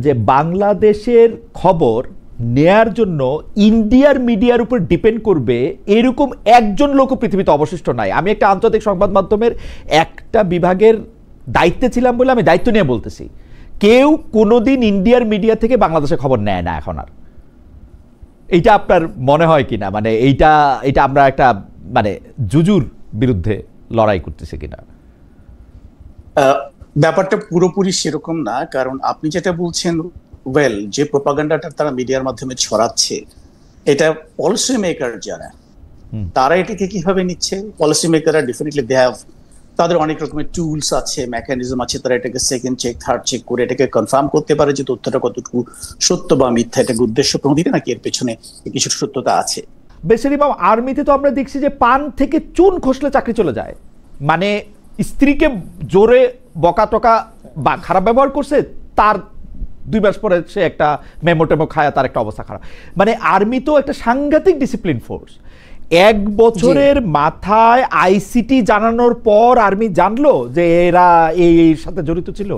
যে বাংলাদেশের খবর নেয়ার জন্য ইন্ডিয়ার মিডিয়ার উপর ডিপেন্ড করবে এরকম একজন লোক পৃথিবীতে অবশিষ্ট নাই। আমি একটা আন্তর্জাতিক সংবাদ মাধ্যমের একটা বিভাগের দায়িত্বে ছিলাম বলে আমি দায়িত্ব নিয়ে বলতেছি, কেউ কোনোদিন ইন্ডিয়ার মিডিয়া থেকে বাংলাদেশের খবর নেয় না এখন আর। এইটা আপনার মনে হয় কিনা, মানে এইটা আমরা একটা মানে জুজুর বিরুদ্ধে লড়াই করতেছি কিনা? ব্যাপারটা পুরোপুরি সেরকম না, কারণ আপনি যেটা বলছেন যে প্রোপাগান্ডাটা তারা মিডিয়ার মাধ্যমে ছড়াচ্ছে, এটা পলিসি মেকার যারা তারা এটাকে কিভাবে নিচ্ছে, পলিসি মেকাররা ডেফিনেটলি দে হ্যাভ তাদের অনেক রকমের টুলস আছে, মেকানিজম আছে, তারা এটাকে সেকেন্ড চেক থার্ড চেক করে এটাকে কনফার্ম করতে পারে যে তথ্যটা কতটুকু সত্য বা মিথ্যা, এটাকে উদ্দেশ্য প্রণোদিত নাকি এর পেছনে কিছু সত্যতা আছে। বেসির ইমাম, আর্মিতে তো আমরা দেখছি যে পান থেকে চুন খসলে চাকরি চলে যায়, মানে স্ত্রীকে জোরে বকা টকা বা খারাপ ব্যবহার করছে, তার 2 মাস পরে সে একটা মেমো টেমো খায়, তার একটা অবস্থা খারাপ। মানে আর্মি তো একটা সাংঘাতিক ডিসিপ্লিন ফোর্স। 1 বছরের মাথায় আইসিটি জানানোর পর আর্মি জানলো যে এরা এর সাথে জড়িত ছিল।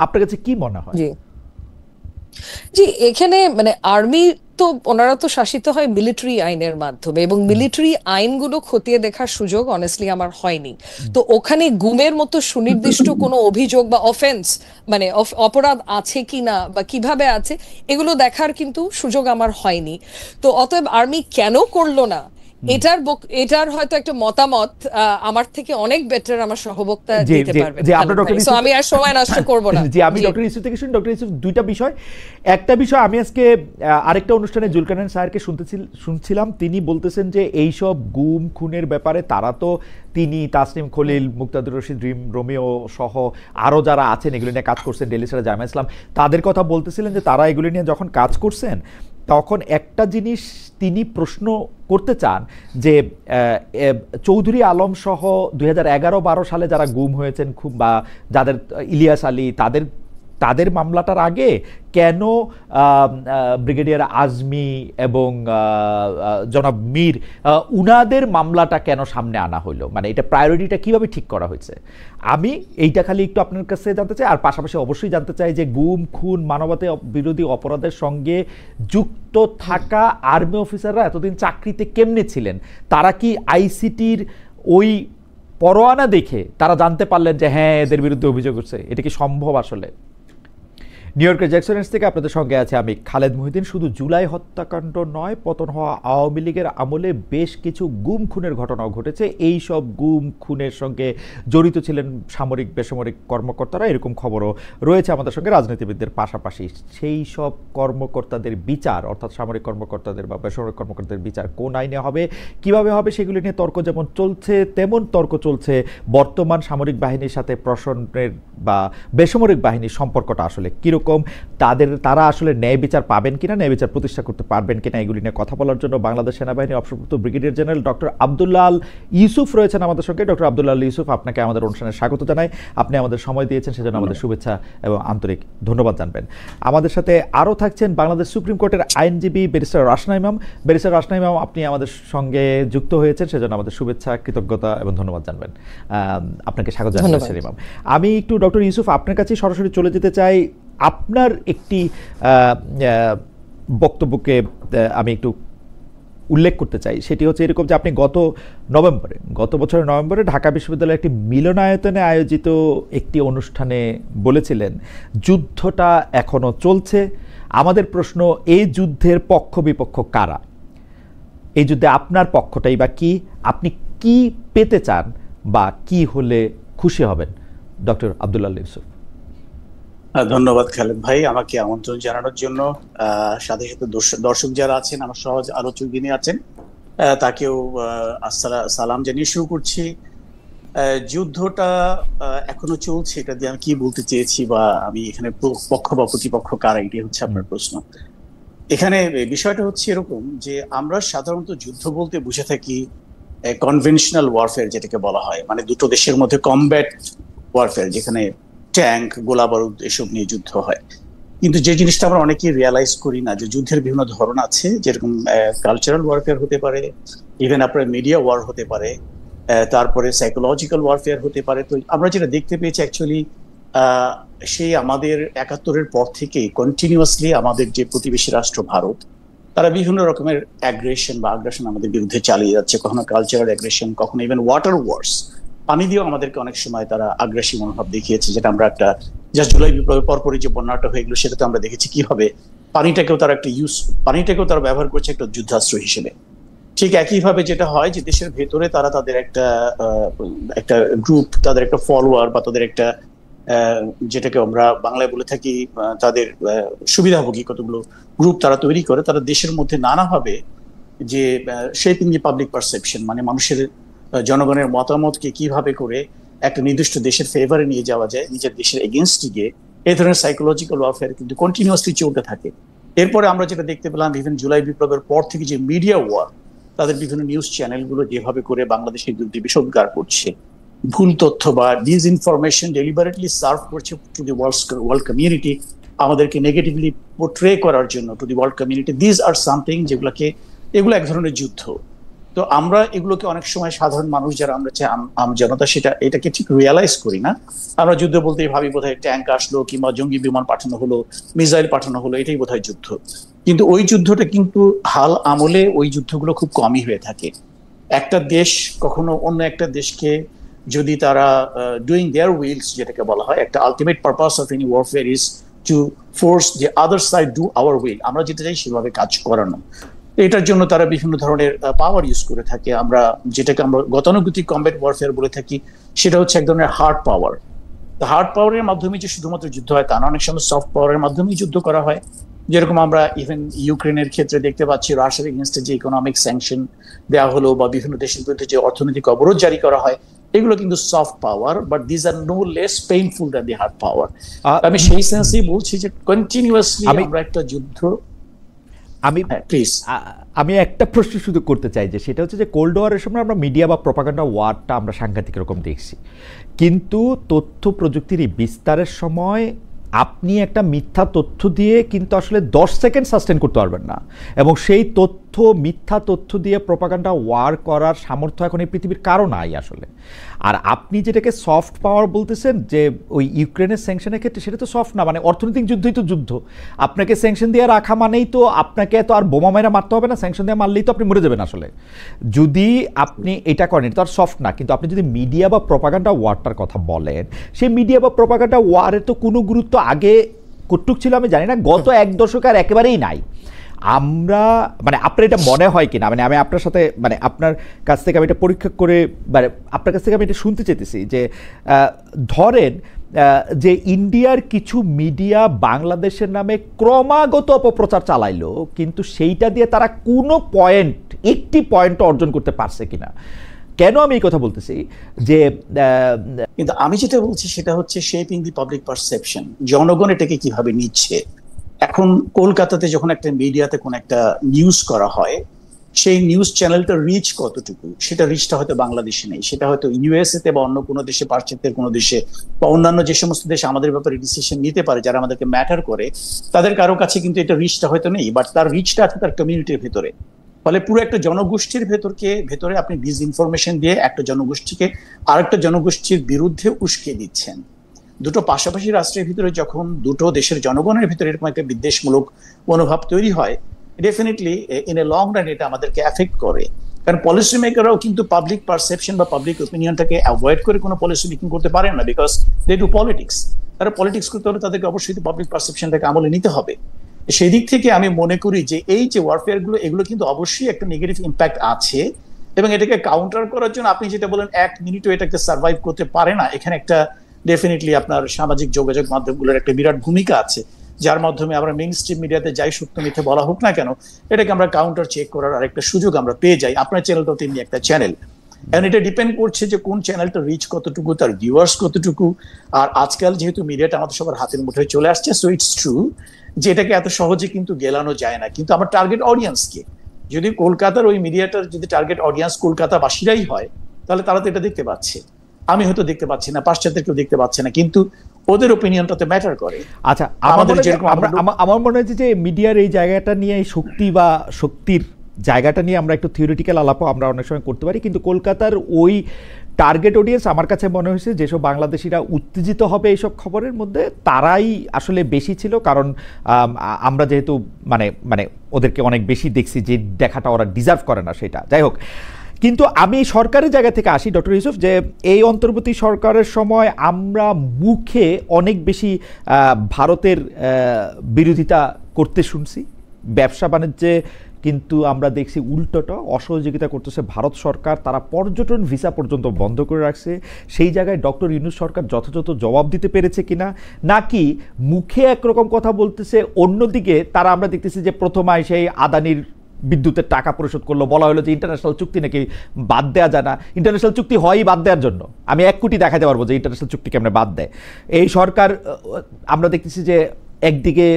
আপনার কাছে কি মনে হয়? জি, এখানে মানে আর্মি তো ওনারা তো শাসিত হয় মিলিটারি আইনের মাধ্যমে, এবং মিলিটারি আইনগুলো খতিয়ে দেখার সুযোগ অনেস্টলি আমার হয়নি। তো ওখানে গুমের মতো সুনির্দিষ্ট কোনো অভিযোগ বা অফেন্স মানে অপরাধ আছে কিনা বা কিভাবে আছে এগুলো দেখার কিন্তু সুযোগ আমার হয়নি। তো অতএব আর্মি কেন করলো না এটার হয়তো একটা মতামত আমার থেকে অনেক বেটার আমার সহবক্তা দিতে পারবে। সো আমি আর সময় নষ্ট করব না। জি, আমি ডক্টর ইউসুফ থেকে শুনি। ডক্টর ইউসুফ, দুইটা বিষয়। একটা বিষয়, আমি আজকে আরেকটা অনুষ্ঠানে জুলকারনাইন স্যারকে শুনছিলাম, তিনি বলতেছেন যে এইসব গুম খুনের ব্যাপারে তারা তো তিনি, তাসনিম খলিল, মুক্তাদুর রশিদ রোমিও সহ আরও যারা আছেন এগুলো নিয়ে কাজ করছেন, ডেলি সারা জামা ইসলাম, তাদের কথা বলতেছিলেন যে তারা এগুলো নিয়ে যখন কাজ করছেন তখন একটা জিনিস তিনি প্রশ্ন করতে চান যে চৌধুরী আলম সহ 2011-12 সালে যারা গুম হয়েছেন খুব, বা যাদের ইলিয়াস আলী, তাদের মামলাটার আগে কেন ব্রিগেডিয়ার আজমি এবং জনাব মীর উনাদের মামলাটা কেন সামনে আনা হইলো, মানে এটা প্রায়োরিটিটা কিভাবে ঠিক করা হয়েছে? আমি এইটা খালি একটু আপনার কাছে জানতে চাই। আর পাশাপাশি অবশ্যই জানতে চাই যে গুম খুন মানবতা বিরোধী অপরাধের সঙ্গে যুক্ত থাকা আর্মি অফিসাররা এতদিন চাকরিতে কেমনে ছিলেন? তারা কি আইসিটির ওই পরোয়ানা দেখে তারা জানতে পারলেন যে হ্যাঁ এদের বিরুদ্ধে অভিযোগ হচ্ছে? এটা কি সম্ভব আসলে? নিউ ইয়র্কের জ্যাকসনের থেকে আপনাদের সঙ্গে আছে আমি খালেদ মহিউদ্দিন। শুধু জুলাই হত্যাকাণ্ড নয়, পতন হওয়া আওয়ামী লীগের আমলে বেশ কিছু গুম খুনের ঘটনাও ঘটেছে। এই সব গুম খুনের সঙ্গে জড়িত ছিলেন সামরিক বেসামরিক কর্মকর্তারা, এরকম খবরও রয়েছে আমাদের সঙ্গে। রাজনীতিবিদদের পাশাপাশি সেই সব কর্মকর্তাদের বিচার, অর্থাৎ সামরিক কর্মকর্তাদের বা বেসামরিক কর্মকর্তাদের বিচার কোন আইনে হবে, কিভাবে হবে, সেগুলি নিয়ে তর্ক যেমন চলছে তেমন তর্ক চলছে বর্তমান সামরিক বাহিনীর সাথে প্রশাসনের বা বেসামরিক বাহিনীর সম্পর্কটা আসলে কিরকম, তারা আসলে ন্যায় বিচার পাবেন কিনা, ন্যায় বিচার প্রতিষ্ঠা করতে পারবেন কিনা, এগুলি নিয়ে কথা বলার জন্য বাংলাদেশ সেনাবাহিনীর অবসরপ্রাপ্ত brigadier general doctor Abdullah Al Yusuf রয়েছেন আমাদের সঙ্গে। ডক্টর আব্দুল্লাহ আল ইউসুফ, আপনাকে আমাদের অনুষ্ঠানে স্বাগত জানাই। আপনি আমাদের সময় দিয়েছেন, সেজন্য আমাদের শুভেচ্ছা এবং আন্তরিক ধন্যবাদ জানবেন। আমাদের সাথে আরও থাকছেন বাংলাদেশ সুপ্রিম কোর্টের আইনজীবী ব্যারিস্টার রাশনা ইমাম। ব্যারিস্টার রাশনা ইমাম, আপনি আমাদের সঙ্গে যুক্ত হয়েছেন, সেজন্য আমাদের শুভেচ্ছা, কৃতজ্ঞতা এবং ধন্যবাদ জানবেন। আপনাকে স্বাগত জানাচ্ছি ইমাম। আমি একটু ডক্টর ইউসুফ আপনার কাছে সরাসরি চলে যেতে চাই। আপনার একটি বক্তব্যকে আমি একটু উল্লেখ করতে চাই, সেটি হচ্ছে এরকম যে আপনি গত বছরের নভেম্বরে ঢাকা বিশ্ববিদ্যালয়ের একটি মিলনায়তনে আয়োজিত একটি অনুষ্ঠানে বলেছিলেন যুদ্ধটা এখনো চলছে। আমাদের প্রশ্ন, এই যুদ্ধের পক্ষ বিপক্ষ কারা? এই যুদ্ধে আপনার পক্ষটাই বা কি? আপনি কি পেতে চান বা কি হলে খুশি হবেন? ডক্টর আব্দুল্লাহ আল ইউসুফ। ধন্যবাদ খালেদ ভাই আমাকে আমন্ত্রণ জানানোর জন্য। সাথে সাথে দর্শক যারা আছেন, আমার সহজ আলোচক যিনি আছেন, তাকেও সালাম জানিয়ে শুরু করছি। যুদ্ধটা এখনো চলছে, এটা দিয়ে আমি কি বলতে চেয়েছি, বা আমি এখানে পক্ষ বা প্রতিপক্ষ কারা, এটাই হচ্ছে আপনার প্রশ্ন। এখানে বিষয়টা হচ্ছে এরকম যে আমরা সাধারণত যুদ্ধ বলতে বুঝে থাকি কনভেনশনাল ওয়ারফেয়ার, যেটাকে বলা হয় মানে দুটো দেশের মধ্যে কমব্যাট ওয়ারফেয়ার, যেখানে ট্যাঙ্ক, গোলা বারুদ এসব নিয়ে যুদ্ধ হয়। কিন্তু যে জিনিসটা আমরা অনেকেই রিয়ালাইজ করি না, যে যুদ্ধের বিভিন্ন ধরন আছে, যেরকম কালচারাল ওয়ারফেয়ার হতে পারে, ইভেন আপনার মিডিয়া ওয়ার হতে পারে, তারপরে সাইকোলজিক্যাল ওয়ারফেয়ার হতে পারে। তো আমরা যেটা দেখতে পেয়েছি অ্যাকচুয়ালি সেই আমাদের 71-এর পর থেকে কন্টিনিউয়াসলি আমাদের যে প্রতিবেশী রাষ্ট্র ভারত, তারা বিভিন্ন রকমের আগ্রেশন আমাদের বিরুদ্ধে চালিয়ে যাচ্ছে, কখনো কালচারাল অ্যাগ্রেশন, কখনো ইভেন ওয়াটার ওয়ার্স, পানি দিয়েও আমাদেরকে অনেক সময় তারা আগ্রাসী মনোভাব দেখিয়েছে, যেটা আমরা একটা জুলাই বিপ্লবের পরপরই যে বন্যাটা হয়ে গেলো সেটাতে আমরা দেখেছি কিভাবে পানিটাকেও তারা ব্যবহার করছে একটা যুদ্ধাস্ত্র হিসেবে। ঠিক একইভাবে যেটা হয় যে দেশের ভেতরে তারা তাদের একটা গ্রুপ, তাদের একটা ফলোয়ার বা তাদের একটা যেটাকে আমরা বাংলায় বলে থাকি তাদের সুবিধাভোগী কতগুলো গ্রুপ তারা তৈরি করে, তারা দেশের মধ্যে নানাভাবে যে শেপিং দি পাবলিক পারসেপশন, মানে মানুষের জনগণের মতামতকে কিভাবে করে একটা নির্দিষ্ট দেশের ফেভারে নিয়ে যাওয়া যায়, নিজের দেশের এগেনস্টে গিয়ে, এই ধরনের সাইকোলজিক্যাল ওয়ারফেয়ার কিন্তু কন্টিনিউয়াসলি চলতে থাকে। এরপরে আমরা যেটা দেখতে পেলাম ইভেন জুলাই বিপ্লবের পর থেকে যে মিডিয়া ওয়ার, তাদের বিভিন্ন নিউজ চ্যানেলগুলো যেভাবে করে বাংলাদেশের বিরুদ্ধে বিষোদ্গার করছে, ভুল তথ্য বা ডিসইনফরমেশন ডেলিবারেটলি সার্ভ করছে টু দি ওয়ার্ল্ড কমিউনিটি, আমাদেরকে নেগেটিভলি পোর্ট্রে করার জন্য to the world community. This are something এগুলো এক ধরনের যুদ্ধ। তো আমরা এগুলোকে অনেক সময় সাধারণ মানুষ যারা আমরা জনতা এটাকে ঠিক রিয়ালাইজ করি না। আমরা যুদ্ধ বলতেই ভাবি বোধহয় ট্যাঙ্ক আসলো কিংবা জঙ্গি বিমান পাঠানো হলো, মিসাইল পাঠানো হলো, এটাই বোধহয় যুদ্ধ। কিন্তু ওই যুদ্ধটা কিন্তু হাল আমলে ওই যুদ্ধগুলো খুব কমই হয়ে থাকে। একটা দেশ কখনো অন্য একটা দেশকে যদি তারা ডুইং দেয়ার উইলস যেটাকে বলা হয়, একটা ultimate purpose of any warfare is to force the other side do our will, আমরা যেটা চাই সেভাবে কাজ করানো। এটার জন্য তারা বিভিন্ন ধরনের পাওয়ার ইউজ করে থাকে। যেটাকে আমরা গতানুগতিক কমব্যাট ওয়ারফেয়ার বলে থাকি, সেটা হচ্ছে এক ধরনের হার্ড পাওয়ার। হার্ড পাওয়ারের মাধ্যমে যে শুধুমাত্র যুদ্ধ হয় তা না, অনেক সময় সফট পাওয়ারের মাধ্যমেই যুদ্ধ করা হয়। যেরকম আমরা ইভেন ইউক্রেনের ক্ষেত্রে দেখতে পাচ্ছি, রাশিয়ার এগেইনস্টে যে ইকোনমিক স্যাংশন দেওয়া হলো বা বিভিন্ন দেশের বিরুদ্ধে যে অর্থনৈতিক অবরোধ জারি করা হয়, এগুলো কিন্তু soft power, but these are no less painful than the hard power. আমি সেই সেন্সেই বলছি যে কন্টিনিউয়াসলি আমরা একটা যুদ্ধ। আমি একটা প্রশ্ন শুধু করতে চাই, যে সেটা হচ্ছে যে কোল্ড ওয়ারের সময় আমরা মিডিয়া বা প্রপাগান্ডা ওয়ারটা আমরা সাংঘাতিক রকম দেখছি, কিন্তু তথ্য প্রযুক্তির এই বিস্তারের সময় আপনি একটা মিথ্যা তথ্য দিয়ে কিন্তু আসলে 10 সেকেন্ড সাস্টেন করতে পারবেন না, এবং সেই মিথ্যা তথ্য দিয়ে প্রপাগান্ডা ওয়ার করার সামর্থ্য এখন এই পৃথিবীর কারো নাই আসলে। আর আপনি যেটাকে সফট পাওয়ার বলতেছেন, যে ওই ইউক্রেনের স্যাংশনের ক্ষেত্রে, সেটা তো সফট না, মানে অর্থনৈতিক যুদ্ধই তো যুদ্ধ। আপনাকে স্যাংশন দিয়ে রাখা মানেই তো আপনাকে তো আর বোমা মেরা মারতে হবে না, স্যাংশন দিয়ে মারলেই তো আপনি মরে যাবেন আসলে, যদি আপনি এটা করেন। এটা তো আর সফট না। কিন্তু আপনি যদি মিডিয়া বা প্রপাগান্ডা ওয়ারটার কথা বলেন, সেই মিডিয়া বা প্রপাগান্ডা ওয়ারের তো কোনো গুরুত্ব আগে কতটুক ছিল আমি জানি না, গত এক দশকে আর একেবারেই নাই। আমরা মানে আপনার এটা মনে হয় কিনা, মানে আমি আপনার সাথে মানে আপনার কাছ থেকে আমি এটা পরীক্ষা করে, মানে আপনার কাছ থেকে আমি এটা শুনতে চেয়েছি যে ধরেন যে ইন্ডিয়ার কিছু মিডিয়া বাংলাদেশের নামে ক্রমাগত অপপ্রচার চালাইলো, কিন্তু সেইটা দিয়ে তারা কোনো একটি পয়েন্ট অর্জন করতে পারছে কিনা। কেন আমি এই কথা বলতেছি, যে কিন্তু আমি যেটা বলছি সেটা হচ্ছে শেপিং দি পাবলিক পারসেপশন, জনগণ এটাকে কিভাবে নিচ্ছে। এখন কলকাতাতে যখন একটা মিডিয়াতে কোন একটা নিউজ করা হয়, সেই নিউজ চ্যানেলটার রিচ কতটুকু, সেটা রিচটা হয়তো বাংলাদেশে নেই, সেটা হয়তো ইউএসএ তে বা অন্য কোনো দেশে, পাশ্চাত্যের কোনো দেশে বা অন্যান্য যে সমস্ত দেশ আমাদের ব্যাপারে ডিসিশন নিতে পারে, যারা আমাদেরকে ম্যাটার করে, তাদের কারো কাছে কিন্তু এটা রিচটা হয়তো নেই, বাট তার রিচটা আছে তার কমিউনিটির ভেতরে। ফলে পুরো একটা জনগোষ্ঠীর ভেতরে আপনি ডিসইনফরমেশন দিয়ে একটা জনগোষ্ঠীকে আরেকটা জনগোষ্ঠীর বিরুদ্ধে উস্কে দিচ্ছেন। দুটো পাশাপাশি রাষ্ট্রের ভিতরে যখন দুটো দেশের জনগণের ভিতরে এরকম একটা বিদ্বেষমূলক মনোভাব তৈরি হয়, definitely in a long run এটা আমাদেরকে এফেক্ট করে। কারণ পলিসি মেকাররাও কিন্তু পাবলিক পারসেপশন বা পাবলিক ওপিনিয়নটাকে অ্যাভয়েড করে কোনো পলিসি মেকিং করতে পারেন না, বিকজ দে ডু পলিটিক্স। তারা পলিটিক্স করতে হলে তাদেরকে অবশ্যই পাবলিক পারসেপশনটাকে আমলে নিতে হবে। সেই দিক থেকে আমি মনে করি যে এই যে ওয়ারফেয়ার গুলো, এগুলো কিন্তু অবশ্যই একটা নেগেটিভ ইম্প্যাক্ট আছে, এবং এটাকে কাউন্টার করার জন্য আপনি যেটা বলেন 1 মিনিটও এটাকে সার্ভাইভ করতে পারে না, এখানে একটা ডেফিনেটলি আপনার সামাজিক যোগাযোগ মাধ্যমগুলোর একটা বিরাট ভূমিকা আছে, যার মাধ্যমে আমরা মেইন স্ট্রিম মিডিয়াতে যাই সত্য মিথ্যে বলা হোক না কেন, এটাকে আমরা কাউন্টার চেক করার আরেকটা সুযোগ আমরা পেয়ে যাই। আপনার চ্যানেলটাও তেমনি একটা চ্যানেল, এবং এটা ডিপেন্ড করছে যে কোন চ্যানেলটা রিচ কতটুকু, তার ভিউয়ার্স কতটুকু। আর আজকাল যেহেতু মিডিয়াটা আমাদের সবার হাতের মুঠোয় চলে আসছে, সো ইটস ট্রু যে এটাকে এত সহজে কিন্তু গেলানো যায় না। কিন্তু আমার টার্গেট অডিয়েন্সকে, যদি কলকাতার ওই মিডিয়াটার যদি টার্গেট অডিয়েন্স কলকাতাবাসীরাই হয়, তাহলে তারা তো এটা দেখতে পাচ্ছে, আমি হয়তো দেখতে পাচ্ছি না, পাশ্চাত্যের কেউ দেখতে পাচ্ছে না, কিন্তু ওদের ওপিনিয়নটা তো ম্যাটার করে। আচ্ছা, আমার মনে হয় যে মিডিয়ার এই জায়গাটা নিয়ে, এই শক্তি বা শক্তির জায়গাটা নিয়ে আমরা একটু থিওরিটিক্যাল আলাপও আমরা অনেক সময় করতে পারি, কিন্তু কলকাতার ওই টার্গেট অডিয়েন্স আমার কাছে মনে হয়েছে যেসব বাংলাদেশিরা উত্তেজিত হবে এইসব খবরের মধ্যে তারাই আসলে বেশি ছিল, কারণ আমরা যেহেতু মানে মানে ওদেরকে অনেক বেশি দেখছি, যে দেখাটা ওরা ডিজার্ভ করে না সেটা। যাই হোক, কিন্তু আমি সরকারের জায়গা থেকে আসি ডক্টর ইউসুফ, যে এই অন্তর্বর্তী সরকারের সময় আমরা মুখে অনেক বেশি ভারতের বিরোধিতা করতে শুনছি, ব্যবসা বাণিজ্যে কিন্তু আমরা দেখছি উল্টোটা অসহযোগিতা করতেছে ভারত সরকার। তারা পর্যটন ভিসা পর্যন্ত বন্ধ করে রাখছে। সেই জায়গায় ডক্টর ইউনূস সরকার যথাযথ জবাব দিতে পেরেছে কিনা, নাকি মুখে একরকম কথা বলতেছে, অন্যদিকে তারা আমরা দেখতেছি যে প্রথমায় সেই আদানির বিদ্যুতের টাকা পরিশোধ করলো, বলা হলো যে ইন্টারন্যাশনাল চুক্তি নাকি বাদ দেওয়া যায় না। ইন্টারন্যাশনাল চুক্তি হয়ই বাদ দেওয়ার জন্য, আমি 1 কোটি দেখাতে পারবো যে ইন্টারন্যাশনাল চুক্তি কেমন বাদ দেয় এই সরকার। আমরা দেখতেছি যে একদিকে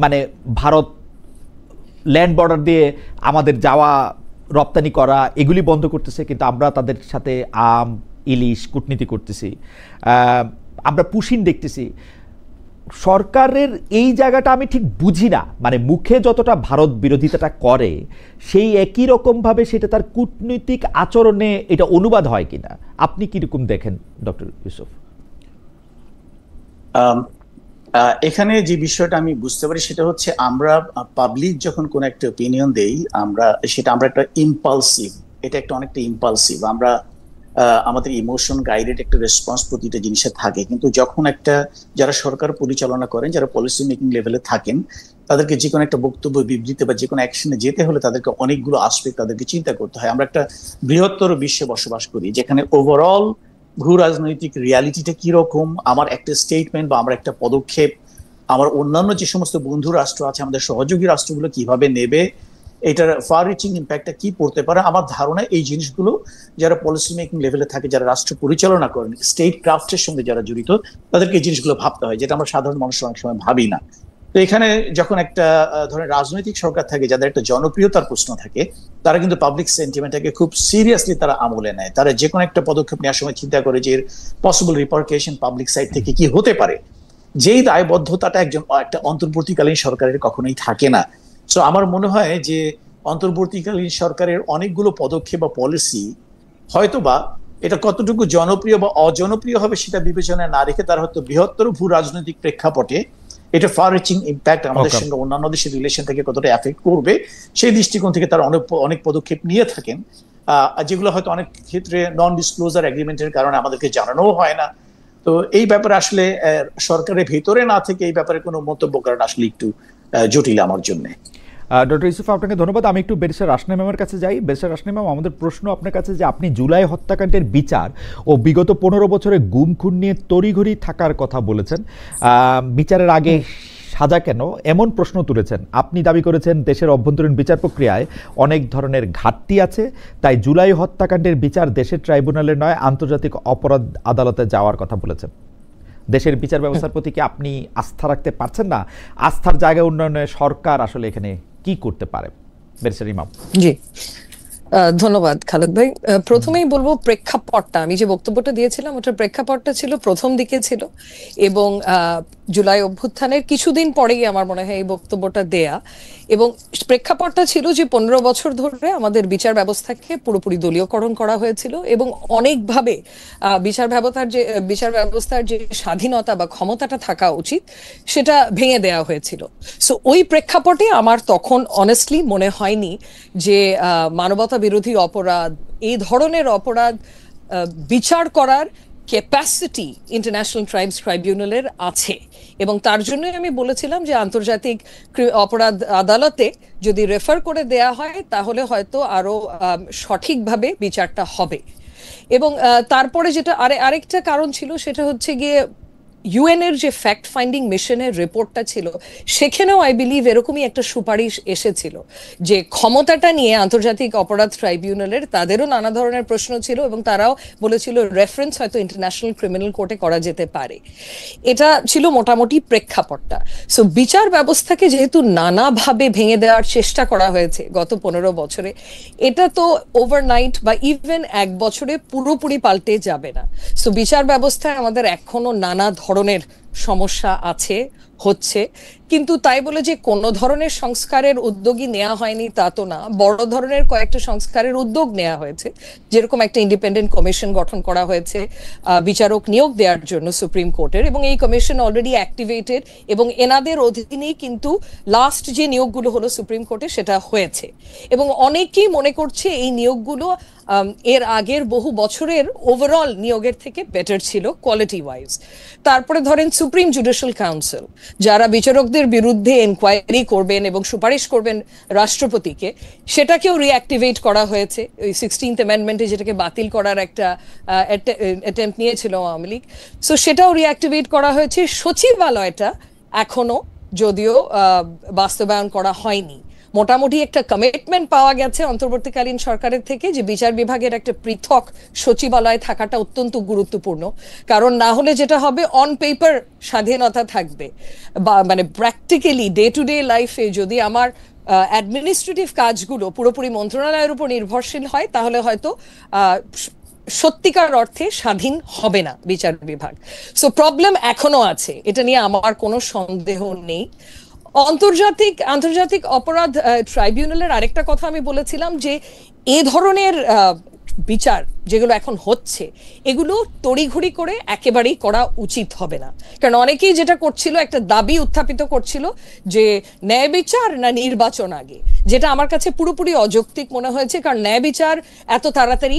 মানে ভারত ল্যান্ড বর্ডার দিয়ে আমাদের যাওয়া রপ্তানি করা এগুলি বন্ধ করতেছে, কিন্তু আমরা তাদের সাথে আম ইলিশ কূটনীতি করতেছি, আমরা পুশিন দেখতেছি। সরকারের এই জায়গাটা আমি ঠিক বুঝি না, মানে মুখে যতটা ভারত বিরোধিতাটা করে সেই একই রকমভাবে সেটা তার কূটনৈতিক আচরণে এটা অনুবাদ হয় কিনা, আপনি কিরকম দেখেন ডক্টর ইউসুফ? এখানে যে বিষয়টা আমি বুঝতে পারি সেটা হচ্ছে, আমরা পাবলিক যখন কোন একটা ওপিনিয়ন দেই, আমরা একটা ইম্পালসিভ, এটা একটা অনেকটা ইম্পালসিভ, আমরা আমাদের ইমোশন গাইডেড একটা রেসপন্স প্রতিটা জিনিসে থাকে। কিন্তু যখন যারা সরকার পরিচালনা করেন, যারা পলিসি মেকিং লেভেলে থাকেন, তাদেরকে যে কোনো একটা বক্তব্য, বিবৃতি বা যে কোনো অ্যাকশনে যেতে হলে তাদেরকে অনেকগুলো আসপেক্ট তাদেরকে চিন্তা করতে হয়। আমরা একটা বৃহত্তর বিশ্বে বসবাস করি, যেখানে ওভারঅল ভূ রাজনৈতিক রিয়ালিটিটা কিরকম, আমার একটা স্টেটমেন্ট বা আমার একটা পদক্ষেপ আমার অন্যান্য যে সমস্ত বন্ধু রাষ্ট্র আছে, আমাদের সহযোগী রাষ্ট্রগুলো কিভাবে নেবে, এটার ফার রিচিং ইম্প্যাক্টটা কি পড়তে পারে। আমার ধারণা এই জিনিসগুলো যারা পলিসি মেকিং লেভেলে থাকে, যারা রাষ্ট্র পরিচালনা করেন, স্টেট ক্রাফটের সঙ্গে যারা জড়িত, তাদেরকে এই জিনিসগুলো ভাবতে হয়, যেটা আমরা সাধারণ মানুষ অনেক সময় ভাবি না। তো এখানে যখন একটা ধরেন রাজনৈতিক সরকার থাকে, যাদের একটা জনপ্রিয়তার প্রশ্ন থাকে, তারা কিন্তু পাবলিক সেন্টিমেন্টটাকে খুব সিরিয়াসলি তারা আমলে নেয়। তারা যে কোনো একটা পদক্ষেপ নেওয়ার সময় চিন্তা করে যে এর পসিবল রিপারকেশন পাবলিক সাইড থেকে কি হতে পারে। যেই দায়বদ্ধতাটা একটা অন্তর্বর্তীকালীন সরকারের কখনোই থাকে না। সো আমার মনে হয় যে অন্তর্বর্তীকালীন সরকারের অনেকগুলো পদক্ষেপ বা পলিসি হয়তোবা এটা কতটুকু জনপ্রিয় বা অজনপ্রিয় হবে সেটা বিবেচনায় না রেখে, তারা হয়তো বৃহত্তর ভূ রাজনৈতিক প্রেক্ষাপটে এটা ফার রিচিং ইম্প্যাক্ট আমাদের সঙ্গে অন্যান্য দেশের রিলেশন থেকে কতটা এফেক্ট করবে সেই দৃষ্টিকোণ থেকে তারা অনেক পদক্ষেপ নিয়ে থাকেন, যেগুলো হয়তো অনেক ক্ষেত্রে নন ডিসক্লোজার এগ্রিমেন্টের কারণে আমাদেরকে জানানোও হয় না। তো এই ব্যাপারে আসলে সরকারের ভেতরে না থেকে এই ব্যাপারে কোনো মন্তব্য করাটা আসলে একটু জটিল আমার জন্য। ডক্টর ইউসুফ, আপনাকে ধন্যবাদ। আমি একটু ব্যারিস্টার রাশনা ম্যামের কাছে যাই। ব্যারিস্টার রাশনা ম্যাম, আমাদের প্রশ্ন আপনার কাছে যে আপনি জুলাই হত্যাকাণ্ডের বিচার ও বিগত 15 বছরে গুম খুন নিয়ে তড়িঘড়ি থাকার কথা বলেছেন, বিচারের আগে সাজা কেন এমন প্রশ্ন তুলেছেন। আপনি দাবি করেছেন দেশের অভ্যন্তরীণ বিচার প্রক্রিয়ায় অনেক ধরনের ঘাটতি আছে, তাই জুলাই হত্যাকাণ্ডের বিচার দেশের ট্রাইব্যুনালে নয় আন্তর্জাতিক অপরাধ আদালতে যাওয়ার কথা বলেছেন। দেশের বিচার ব্যবস্থার প্রতি কি আপনি আস্থা রাখতে পারছেন না? আস্থার জায়গা উন্নয়নে সরকার আসলে এখানে কি করতে পারে? ব্যারিস্টার ইমাম। জি, ধন্যবাদ খালেদ ভাই। প্রথমেই বলবো প্রেক্ষাপটটা, আমি যে বক্তব্যটা দিয়েছিলাম ওটার প্রেক্ষাপটটা ছিল প্রথম দিকে ছিল, এবং জুলাই অভ্যুত্থানের কিছুদিন পরেই আমার মনে হয় এই বক্তব্যটা দেয়া। এবং প্রেক্ষাপটটা ছিল যে 15 বছর ধরে আমাদের বিচার ব্যবস্থাকে পুরোপুরি দলীয়করণ করা হয়েছিল এবং অনেকভাবে বিচার ব্যবস্থার যে স্বাধীনতা বা ক্ষমতাটা থাকা উচিত সেটা ভেঙে দেওয়া হয়েছিল। সো ওই প্রেক্ষাপটে আমার তখন অনেস্টলি মনে হয়নি যে মানবতা বিরোধী অপরাধ, এই ধরনের অপরাধ বিচার করার ক্যাপাসিটি ইন্টারন্যাশনাল ক্রাইমস ট্রাইব্যুনালের আছে। এবং তার জন্যই আমি বলেছিলাম যে আন্তর্জাতিক অপরাধ আদালতে যদি রেফার করে দেয়া হয় তাহলে হয়তো আরো সঠিকভাবে বিচারটা হবে। এবং তারপরে যেটা আরেকটা কারণ ছিল সেটা হচ্ছে গিয়ে ইউএন এর যে ফ্যাক্ট ফাইন্ডিং মিশনের রিপোর্টটা ছিল সেখানেও আই বিলিভ এরকমই একটা সুপারিশ এসেছিল যে ক্ষমতাটা নিয়ে আন্তর্জাতিক অপরাধ ট্রাইব্যুনালের তাদেরও নানা ধরনের প্রশ্ন ছিল এবং তারাও বলেছিল রেফারেন্স হয়তো ইন্টারন্যাশনাল ক্রিমিনাল কোর্টে করা যেতে পারে। এটা ছিল মোটামুটি প্রেক্ষাপটটা। সো বিচার ব্যবস্থাকে যেহেতু নানাভাবে ভেঙে দেওয়ার চেষ্টা করা হয়েছে গত 15 বছরে, এটা তো ওভারনাইট বা ইভেন 1 বছরে পুরোপুরি পাল্টে যাবে না। সো বিচার ব্যবস্থায় আমাদের এখনো নানা ধরনের সমস্যা আছে, হচ্ছে, কিন্তু তাই বলে যে কোনো ধরনের সংস্কারের উদ্যোগই নেওয়া হয়নি তা তো না। বড় ধরনের কয়েকটা সংস্কারের উদ্যোগ নেওয়া হয়েছে, যেরকম একটা ইন্ডিপেন্ডেন্ট কমিশন গঠন করা হয়েছে বিচারক নিয়োগ দেওয়ার জন্য সুপ্রিম কোর্টের, এবং এই কমিশন অলরেডি অ্যাক্টিভেটেড, এবং এনাদের অধীনেই কিন্তু লাস্ট যে নিয়োগগুলো হলো সুপ্রিম কোর্টে সেটা হয়েছে। এবং অনেকেই মনে করছে এই নিয়োগগুলো এর আগের বহু বছরের ওভারঅল নিয়োগের থেকে বেটার ছিল কোয়ালিটি ওয়াইজ। তারপরে ধরেন সুপ্রিম জুডিশিয়াল কাউন্সিল, যারা বিচারকদের বিরুদ্ধে এনকোয়ারি করবেন এবং সুপারিশ করবেন রাষ্ট্রপতিকে, সেটাকেও রিঅ্যাক্টিভেট করা হয়েছে। ওই 16th অ্যামেন্ডমেন্টে যেটাকে বাতিল করার একটা অ্যাটেম্প্ট নিয়েছিল আওয়ামী লীগ, সো সেটাও রিঅ্যাক্টিভেট করা হয়েছে। সচিবালয়টা এখনো যদিও বাস্তবায়ন করা হয়নি, মোটামুটি একটা কমিটমেন্ট পাওয়া গেছে অন্তর্বর্তীকালীন সরকারের থেকে যে বিচার বিভাগের একটা পৃথক সচিবালয় থাকাটা অত্যন্ত গুরুত্বপূর্ণ। কারণ না হলে যেটা হবে, অন পেপার স্বাধীনতা থাকবে, বা মানে প্র্যাকটিক্যালি ডে টু ডে লাইফে যদি আমার অ্যাডমিনিস্ট্রেটিভ কাজগুলো পুরোপুরি মন্ত্রণালয়ের উপর নির্ভরশীল হয়, তাহলে হয়তো সত্যিকার অর্থে স্বাধীন হবে না বিচার বিভাগ। সো প্রবলেম এখনো আছে, এটা নিয়ে আমার কোনো সন্দেহ নেই। আন্তর্জাতিক অপরাধ ট্রাইব্যুনালের আরেকটা কথা আমি বলেছিলাম যে এ ধরনের বিচার যেগুলো এখন হচ্ছে, এগুলো তড়িঘড়ি করে একেবারেই করা উচিত হবে না। কারণ অনেকেই যেটা করছিল, একটা দাবি উত্থাপিত করছিল যে ন্যায় বিচার না নির্বাচন আগে, যেটা আমার কাছে পুরোপুরি অযৌক্তিক মনে হয়েছে। কারণ ন্যায় বিচার এত তাড়াতাড়ি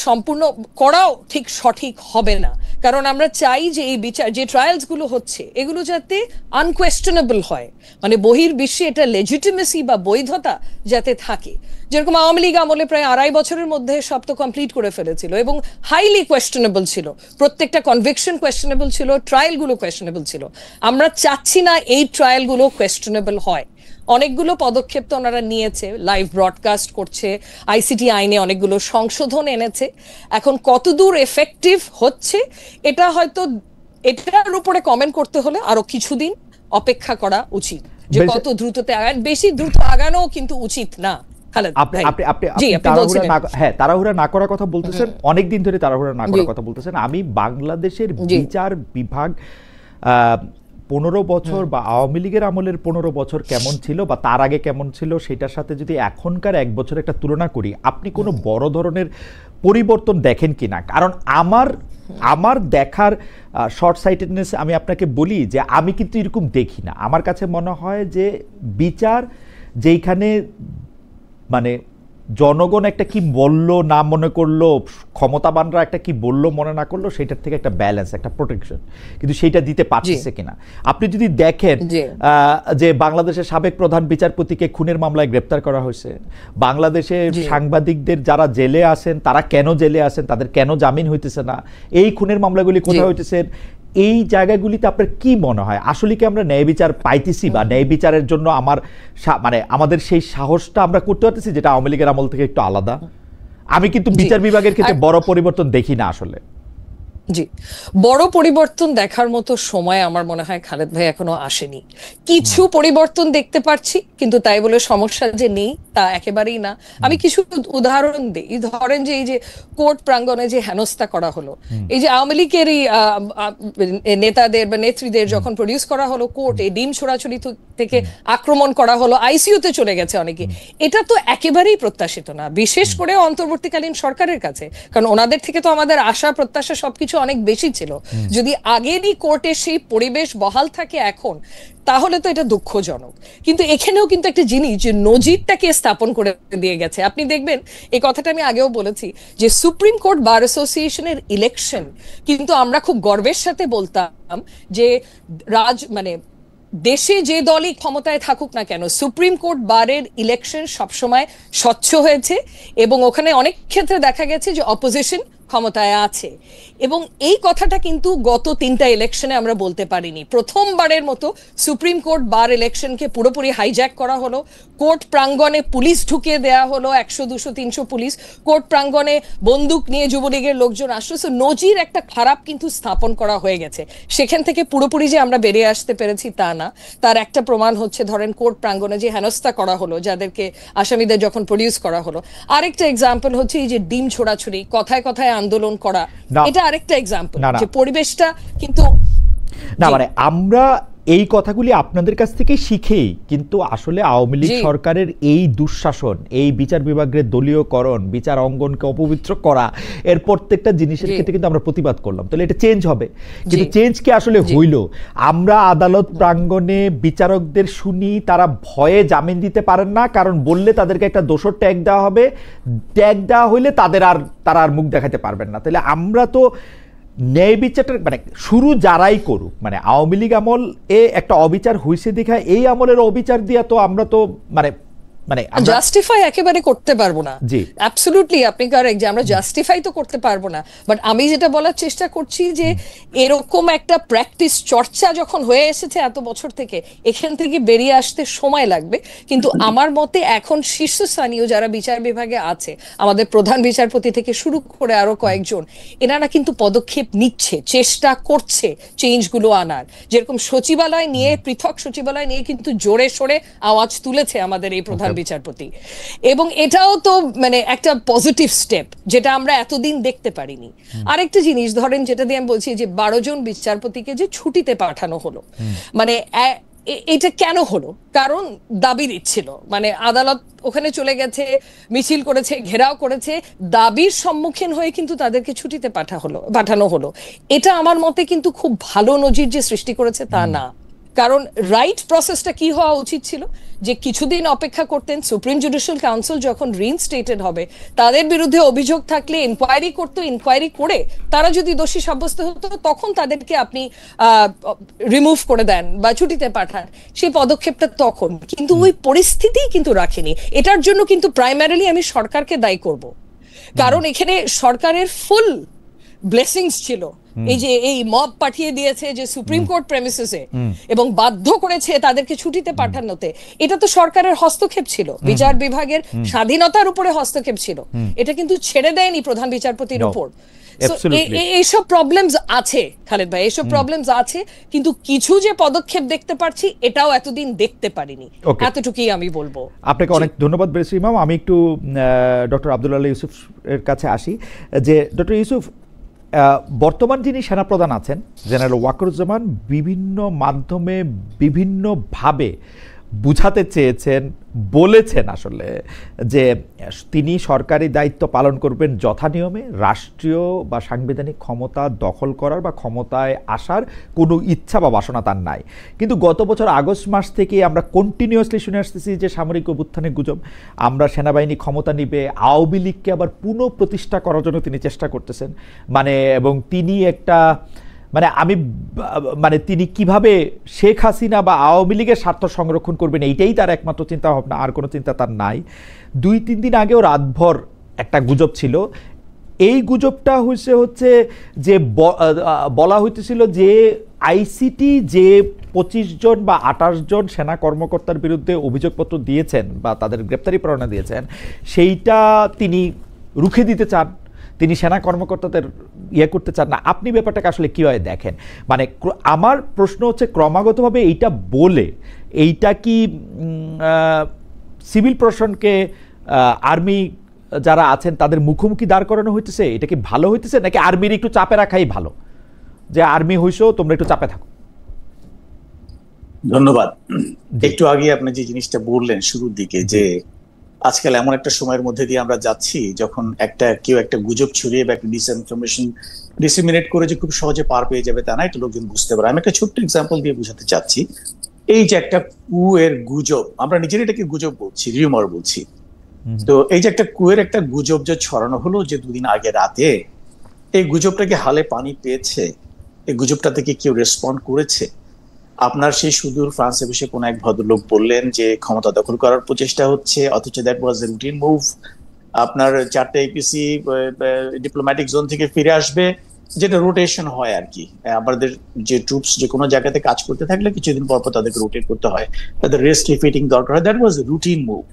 সম্পূর্ণ করাও ঠিক সঠিক হবে না। কারণ আমরা চাই যে এই বিচার, যে ট্রায়ালস গুলো হচ্ছে, এগুলো যাতে আনকোয়েশ্চেনেবল হয়, মানে বহির্বিশ্বে এটা লেজিটিমেসি বা বৈধতা যাতে থাকে। যেরকম আওয়ামী লীগ আমলে প্রায় 2.5 বছরের মধ্যে সব তো কমপ্লিট করে ফেলেছিল, এবং হাইলি কোয়েশ্চেনেবল ছিল, প্রত্যেকটা কনভিকশন কোয়েশ্চেনেবল ছিল, ট্রায়াল গুলো কোয়েশ্চেনেবল ছিল। আমরা চাচ্ছি না এই ট্রায়াল গুলো কোয়েশ্চেনেবল হয়। অনেকগুলো পদক্ষেপ তো ওনারা নিয়েছে, লাইভ ব্রডকাস্ট করছে, আইসিটি আইনে অনেকগুলো সংশোধন এনেছে। এখন কতদূর এফেক্টিভ হচ্ছে এটা হয়তো, এটার উপরে কমেন্ট করতে হলে আরো কিছুদিন অপেক্ষা করা উচিত, যে কত দ্রুততে আগান। বেশি দ্রুত আগানো কিন্তু উচিত না। তাড়াহুড়া না করার কথা বলতেছেন, অনেকদিন ধরে তাড়াহুড়া না করার কথা বলতেছেন। আমি বাংলাদেশের বিচার বিভাগ 15 বছর বা আওয়ামী লীগের আমলের 15 বছর কেমন ছিল বা তার আগে কেমন ছিল, সেটার সাথে যদি এখনকার 1 বছর একটা তুলনা করি, আপনি কোনো বড় ধরনের পরিবর্তন দেখেন কিনা? কারণ আমার দেখার শর্ট সাইটেডনেস, আমি আপনাকে বলি যে আমি কিন্তু এরকম দেখি না। আমার কাছে মনে হয় যে বিচার যেইখানে মানে জনগণ একটা কি বলল না মনে করলো, ক্ষমতাবানরা একটা কি বললো মনে না করলো, সেটার থেকে একটা ব্যালেন্স, একটা প্রোটেকশন কিন্তু সেইটা দিতে পারছে কিনা। আপনি যদি দেখেন যে বাংলাদেশের সাবেক প্রধান বিচারপতিকে খুনের মামলায় গ্রেপ্তার করা হয়েছে, বাংলাদেশের সাংবাদিকদের যারা জেলে আছেন তারা কেন জেলে আছেন, তাদের কেন জামিন হইতেছে না, এই খুনের মামলাগুলি কোথায় হইতেছে, এই জায়গাগুলিতে আপনার কি মনে হয় আসলে কি আমরা ন্যায় বিচার পাইতেছি, বা ন্যায় বিচারের জন্য মানে আমাদের সেই সাহসটা আমরা করতে পারতেছি, যেটা আওয়ামী লীগের আমল থেকে একটু আলাদা? আমি কিন্তু বিচার বিভাগের ক্ষেত্রে বড় পরিবর্তন দেখি না আসলে। জি, বড় পরিবর্তন দেখার মতো সময় আমার মনে হয় খালেদ ভাই এখনো আসেনি। কিছু পরিবর্তন দেখতে পাচ্ছি, কিন্তু তাই বলে সমস্যা যে নেই তা একেবারেই না। আমি কিছু উদাহরণ দিই। ধরেন যে এই যে কোর্ট প্রাঙ্গণে যে হেনস্থা করা হলো, এই যে আওয়ামী লীগেরই নেতাদের বা নেত্রীদের যখন প্রডিউস করা হলো কোর্টে, ডিম ছোড়াছুড়ি থেকে আক্রমণ করা হলো, আইসিইউতে চলে গেছে অনেকে, এটা তো একেবারেই প্রত্যাশিত না, বিশেষ করে অন্তর্বর্তীকালীন সরকারের কাছে। কারণ ওনাদের থেকে তো আমাদের আশা প্রত্যাশা সবকিছু অনেক বেশি ছিল। যদি আগেরই কোর্টে সেই পরিবেশ বহাল থাকে এখন, তাহলে তো এটা দুঃখজনক। কিন্তু এখানেও কিন্তু একটা জিনিস, যে নজিরটাকে স্থাপন করে দিয়ে গেছে। আপনি দেখবেন, এই কথাটা আমি আগেও বলেছি, যে সুপ্রিম কোর্ট বার অ্যাসোসিয়েশনের ইলেকশন কিন্তু আমরা খুব গর্বের সাথে বলতাম যে মানে দেশে যে দলই ক্ষমতায় থাকুক না কেন, সুপ্রিম কোর্ট বারের ইলেকশন সবসময় স্বচ্ছ হয়েছে, এবং ওখানে অনেক ক্ষেত্রে দেখা গেছে যে অপোজিশন ক্ষমতায় আছে। এবং এই কথাটা কিন্তু গত 3টা ইলেকশনে আমরা বলতে পারিনি। প্রথমবারের মতো সুপ্রিম কোর্ট বার ইলেকশনকে পুরোপুরি হাইজ্যাক করা হলো, কোর্ট প্রাঙ্গণে পুলিশ ঢুকিয়ে দেয়া হলো, 100, 200, 300 পুলিশ, কোর্ট প্রাঙ্গণে বন্দুক নিয়ে যুবলীগের লোকজন আসলো। সো নজির একটা খারাপ কিন্তু স্থাপন করা হয়ে গেছে। সেখান থেকে পুরোপুরি যে আমরা বেরিয়ে আসতে পেরেছি তা না। তার একটা প্রমাণ হচ্ছে, ধরেন কোর্ট প্রাঙ্গণে যে হেনস্থা করা হলো, যাদেরকে আসামিদের যখন প্রডিউস করা হলো। আরেকটা এক্সাম্পল হচ্ছে এই যে ডিম ছোড়াছুড়ি, কথায় কথায় আন্দোলন করা, এটা আরেকটা এক্সাম্পল যে পরিবেশটা কিন্তু না মানে আমরা এই কথাগুলি আপনাদের কাছ থেকে শিখেই কিন্তু আসলে আওয়ামী লীগ সরকারের এই দুঃশাসন, এই বিচার বিভাগের দলীয়করণ, বিচার অঙ্গনকে অপবিত্র করা, এর প্রত্যেকটা জিনিসের ক্ষেত্রে কিন্তু আমরা প্রতিবাদ করলাম। তাহলে এটা চেঞ্জ হবে, কিন্তু চেঞ্জ কি আসলে হইল? আমরা আদালত প্রাঙ্গণে বিচারকদের শুনি, তারা ভয়ে জামিন দিতে পারেন না, কারণ বললে তাদেরকে একটা দোষর ট্যাগ দেওয়া হবে, ট্যাগ দেওয়া হইলে তারা আর মুখ দেখাতে পারবেন না। তাহলে আমরা তো ন্যায় বিচারটা মানে শুরু যারাই করুক, মানে আওয়ামী লীগ আমল এ একটা অবিচার হয়েছে দেখা এই আমলের অবিচার দিয়া তো আমরা তো মানে মানে জাস্টিফাই একেবারে করতে পারবো না। অ্যাবসলিউটলি আপনি কারেক্ট যে আমরা জাস্টিফাই তো করতে পারবো না, বাট আমি যেটা বলার চেষ্টা করছি যে এরকম একটা প্র্যাকটিস চর্চা যখন হয়ে এসেছে এত বছর থেকে, এখান থেকে বেরিয়ে আসতে সময় লাগবে। কিন্তু আমার মতে এখন শীর্ষস্থানীয় যারা বিচার বিভাগে আছে, আমাদের প্রধান বিচারপতি থেকে শুরু করে আরো কয়েকজন, এনারা কিন্তু পদক্ষেপ নিচ্ছে, চেষ্টা করছে চেঞ্জগুলো আনার। যেরকম সচিবালয় নিয়ে, পৃথক সচিবালয় নিয়ে কিন্তু জোরে সোরে আওয়াজ তুলেছে আমাদের এই প্রধান বিচারপতি, এবং এটাও তো মানে একটা পজিটিভ স্টেপ যেটা আমরা এতদিন দেখতে পারিনি। আরেকটা জিনিস ধরেন, যেটা দিয়ে আমি বলছি যে 12 জন বিচারপতিকে যে ছুটিতে পাঠানো হলো, মানে এটা কেন হলো? কারণ দাবি দিচ্ছিল, মানে আদালত ওখানে চলে গেছে, মিছিল করেছে, ঘেরাও করেছে, দাবির সম্মুখীন হয়ে কিন্তু তাদেরকে ছুটিতে পাঠানো হলো। এটা আমার মতে কিন্তু খুব ভালো নজির যে সৃষ্টি করেছে তা না। কারণ রাইট প্রসেসটা কি হওয়া উচিত ছিল যে কিছুদিন অপেক্ষা করতেন, সুপ্রিম জুডিশিয়াল কাউন্সিল যখন রিইনস্টেটেড হবে, তাদের বিরুদ্ধে অভিযোগ থাকলে ইনকোয়ারি করতো, ইনকোয়ারি করে তারা যদি দোষী সাব্যস্ত হতো তখন তাদেরকে আপনি রিমুভ করে দেন বা ছুটিতে পাঠান, সেই পদক্ষেপটা তখন কিন্তু ওই পরিস্থিতি কিন্তু রাখেনি। এটার জন্য কিন্তু প্রাইমারিলি আমি সরকারকে দায়ী করব, কারণ এখানে সরকারের ফুল ব্লেসিংস ছিল। এই যে এই মব পাঠিয়ে দিয়েছে যে সুপ্রিম কোর্ট প্রেমিসেসে এবং বাধ্য করেছে তাদেরকে ছুটিতে পাঠানোতে, এটা তো সরকারের হস্তক্ষেপ ছিল, বিচার বিভাগের স্বাধীনতার উপরে হস্তক্ষেপ ছিল। এটা কিন্তু ছেড়ে দেয়নি প্রধান বিচারপতির উপর। এইসব প্রবলেমস আছে খালেদ ভাই, এইসব প্রবলেমস আছে, কিন্তু কিছু যে পদক্ষেপ দেখতে পারছি এটাও এতদিন দেখতে পারিনি, এতটুকুই আমি বলবো। আপনাকে অনেক ধন্যবাদ বেরিসি ইমাম। আমি একটু ডক্টর আব্দুল আলী ইউসুফ এর কাছে আসি। যে ডক্টর ইউসুফ, বর্তমান যিনি সেনাপ্রধান আছেন জেনারেল ওয়াকারুজ্জামান বিভিন্ন মাধ্যমে বিভিন্নভাবে বুঝাতে চেয়েছেন, বলেছেন আসলে যে তিনি সরকারি দায়িত্ব পালন করবেন যথানিয়মে, রাষ্ট্রীয় বা সাংবিধানিক ক্ষমতা দখল করার বা ক্ষমতায় আসার কোনো ইচ্ছা বা বাসনা তার নাই। কিন্তু গত বছর আগস্ট মাস থেকে আমরা কন্টিনিউয়াসলি শুনে আসতেছি যে সামরিক অভ্যুত্থানের গুজব, আমরা সেনাবাহিনী ক্ষমতা নিবে, আওয়ামী লীগকে আবার পুনঃপ্রতিষ্ঠা করার জন্য তিনি চেষ্টা করতেছেন। মানে এবং তিনি একটা তিনি কিভাবে শেখ হাসিনা বা আওয়ামী লীগের স্বার্থ সংরক্ষণ করবেন এইটাই তার একমাত্র চিন্তা ভাবনা, আর কোনো চিন্তা তার নাই। 2-3 দিন আগেও রাতভর একটা গুজব ছিল। এই গুজবটা হচ্ছে যে বলা হইতেছিল যে আইসিটি যে 25 জন বা 28 জন সেনা কর্মকর্তার বিরুদ্ধে অভিযোগপত্র দিয়েছেন বা তাদের গ্রেপ্তারি পরোয়ানা দিয়েছেন, সেইটা তিনি রুখে দিতে চান, তিনি সেনা কর্মকর্তাদের করতে চান না। আপনি ব্যাপারটাকে আসলে কীভাবে দেখেন? মানে আমার প্রশ্ন হচ্ছে, ক্রমাগতভাবে এইটা বলে এইটা কি সিভিল প্রশাসনকে, আর্মি যারা আছেন তাদের মুখোমুখি দাঁড় করানো হইতেছে? এটা কি ভালো হইতেছে, নাকি আর্মির একটু চাপে রাখাই ভালো, যে আর্মি হইছো তোমরা একটু চাপে থাকো? ধন্যবাদ। একটু আগে আপনি যে জিনিসটা বললেন শুরুর দিকে, যে আজকাল এমন একটা সময়ের মধ্যে দিয়ে আমরা যাচ্ছি যখন কেউ একটা গুজব ছড়িয়ে বা একটা ডিসইনফরমেশন ডিসিমিনেট করে যে খুব সহজে পার পেয়ে যাবে তা না, এটা লোকজন বুঝতে পারে। আমি একটা ছোট্ট এক্সাম্পল দিয়ে বুঝাতে চাচ্ছি। এই যে একটা কুয়ের গুজব, আমরা নিজের এটাকে গুজব বলছি, রিউমার বলছি, তো এই যে একটা কুয়ের একটা গুজব যে ছড়ানো হলো যে 2 দিন আগে রাতে, এই গুজবটাকে হালে পানি পেয়েছে? এই গুজবটা থেকে কেউ রেসপন্ড করেছে? আপনার সেই সুদূর ফ্রান্সে বসে কোন এক ভদ্রলোক বললেন যে ক্ষমতা দখল করার প্রচেষ্টা হচ্ছে, অথচ that was A routine move. আপনার 4টা এপিসি ডিপ্লোম্যাটিক জোন থেকে ফিরে আসবে, যেটা রোটেশন হয় আর কি। আমাদের যে ট্রুপস যে কোনো জায়গাতে কাজ করতে থাকলে কিছুদিন পর তাদেরকে রোটেট করতে হয়, তাদের রেস্ট রিফিটিং দরকার হয়। That was routine move.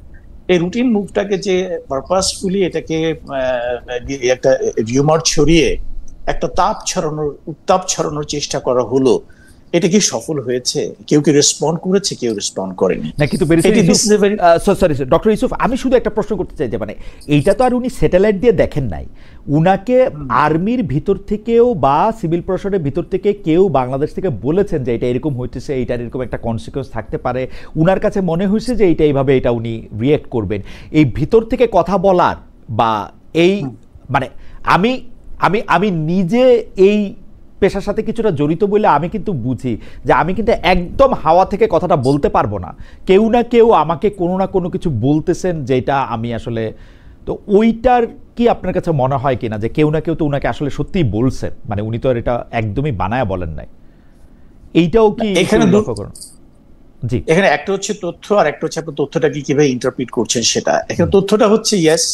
এই রুটিন মুভটাকে যে পারপাসফুলি এটাকে একটা রিউমার ছড়িয়ে একটা উত্তাপ ছড়ানোর চেষ্টা করা হলো, এটা কি সফল হয়েছে? কেউ কি রেসপন্ড করেছে, কেউ রেসপন্ড করেনি। না কিন্তু সরি ডক্টর ইউসুফ, আমি শুধু একটা প্রশ্ন করতে চাই যে মানে এইটা তো আর উনি স্যাটেলাইট দিয়ে দেখেন নাই, উনাকে আর্মির ভিতর থেকেও বা সিভিল প্রশাসনের ভিতর থেকে কেউ বাংলাদেশ থেকে বলেছেন যে এটা এরকম হইতেছে, এইটার এরকম একটা কনসিকুয়েন্স থাকতে পারে, উনার কাছে মনে হয়েছে যে এইটা এইভাবে এটা উনি রিয়েক্ট করবেন। এই ভিতর থেকে কথা বলার বা এই মানে আমি আমি আমি নিজে এই পেশার সাথে কিছুটা জড়িত বলে আমি কিন্তু বুঝি যে আমি কিন্তু একদম হাওয়া থেকে কথাটা বলতে পারবো না, কেউ না কেউ আমাকে কোনো না কোনো কিছু বলতেছেন যেটা আমি আসলে, তো ওইটার কি আপনার কাছে মনে হয় কিনা যে কেউ না কেউ তো উনাকে আসলে সত্যিই বলছেন, মানে উনি তো আর এটা একদমই বানায়া বলেন নাই, এইটাও কি এখানে লক্ষ্য করুন? জি, এখানে একটা হচ্ছে তথ্য আর একটা হচ্ছে আপনার তথ্যটাকে কিভাবে ইন্টারপ্রিট করছেন সেটা। এখানে তথ্যটা হচ্ছে ইয়েস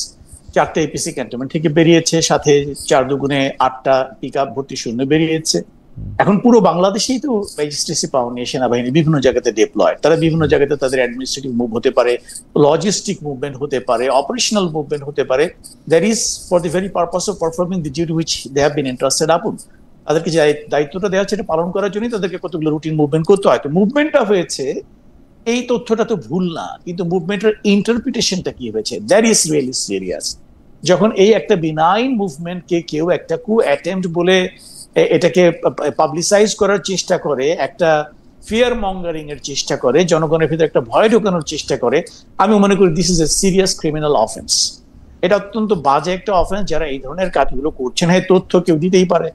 4টা এপিসি ক্যান্টনমেন্ট থেকে বেরিয়েছে, সাথে 4 দুগুণে 8টা পিকআপ ভর্তি সৈন্য বেরিয়েছে। এখন পুরো বাংলাদেশেই তো ম্যাজিস্ট্রেসি পাওয়ার নিয়ে সেনাবাহিনী বিভিন্ন জায়গাতে ডিপ্লয়, তারা বিভিন্ন জায়গাতে তাদের অ্যাডমিনিস্ট্রেটিভ মুভ হতে পারে, লজিস্টিক মুভমেন্ট হতে পারে, অপারেশনাল মুভমেন্ট হতে পারে, that is for the very purpose of performing the duty which they have been entrusted upon. তাদেরকে যে দায়িত্বটা দেওয়া হচ্ছে এটা পালন করার জন্যই তাদেরকে কতগুলো রুটিন মুভমেন্ট করতে হয়। তো মুভমেন্টটা হয়েছে, এই তথ্যটা তো ভুল না, কিন্তু মুভমেন্টের ইন্টারপ্রিটেশনটা কি হয়েছে, দ্যাট ইজ রিয়েলি সিরিয়াস। যখন এই একটা বিনাইন মুভমেন্টকে কেউ একটা অ্যাটেম্পট বলে এটাকে পাবলিসাইজ করার চেষ্টা করে, একটা ফিয়ার মঙ্গারিং এর চেষ্টা করে, জনগণের ভিতরে একটা ভয় ঢোকানোর চেষ্টা করে, আমি মনে করি this is a serious criminal offence. এটা অত্যন্ত বাজে একটা অফেন্স। যারা এই ধরনের কাজগুলো করছেন, হ্যাঁ তথ্য কেউ দিতেই পারে,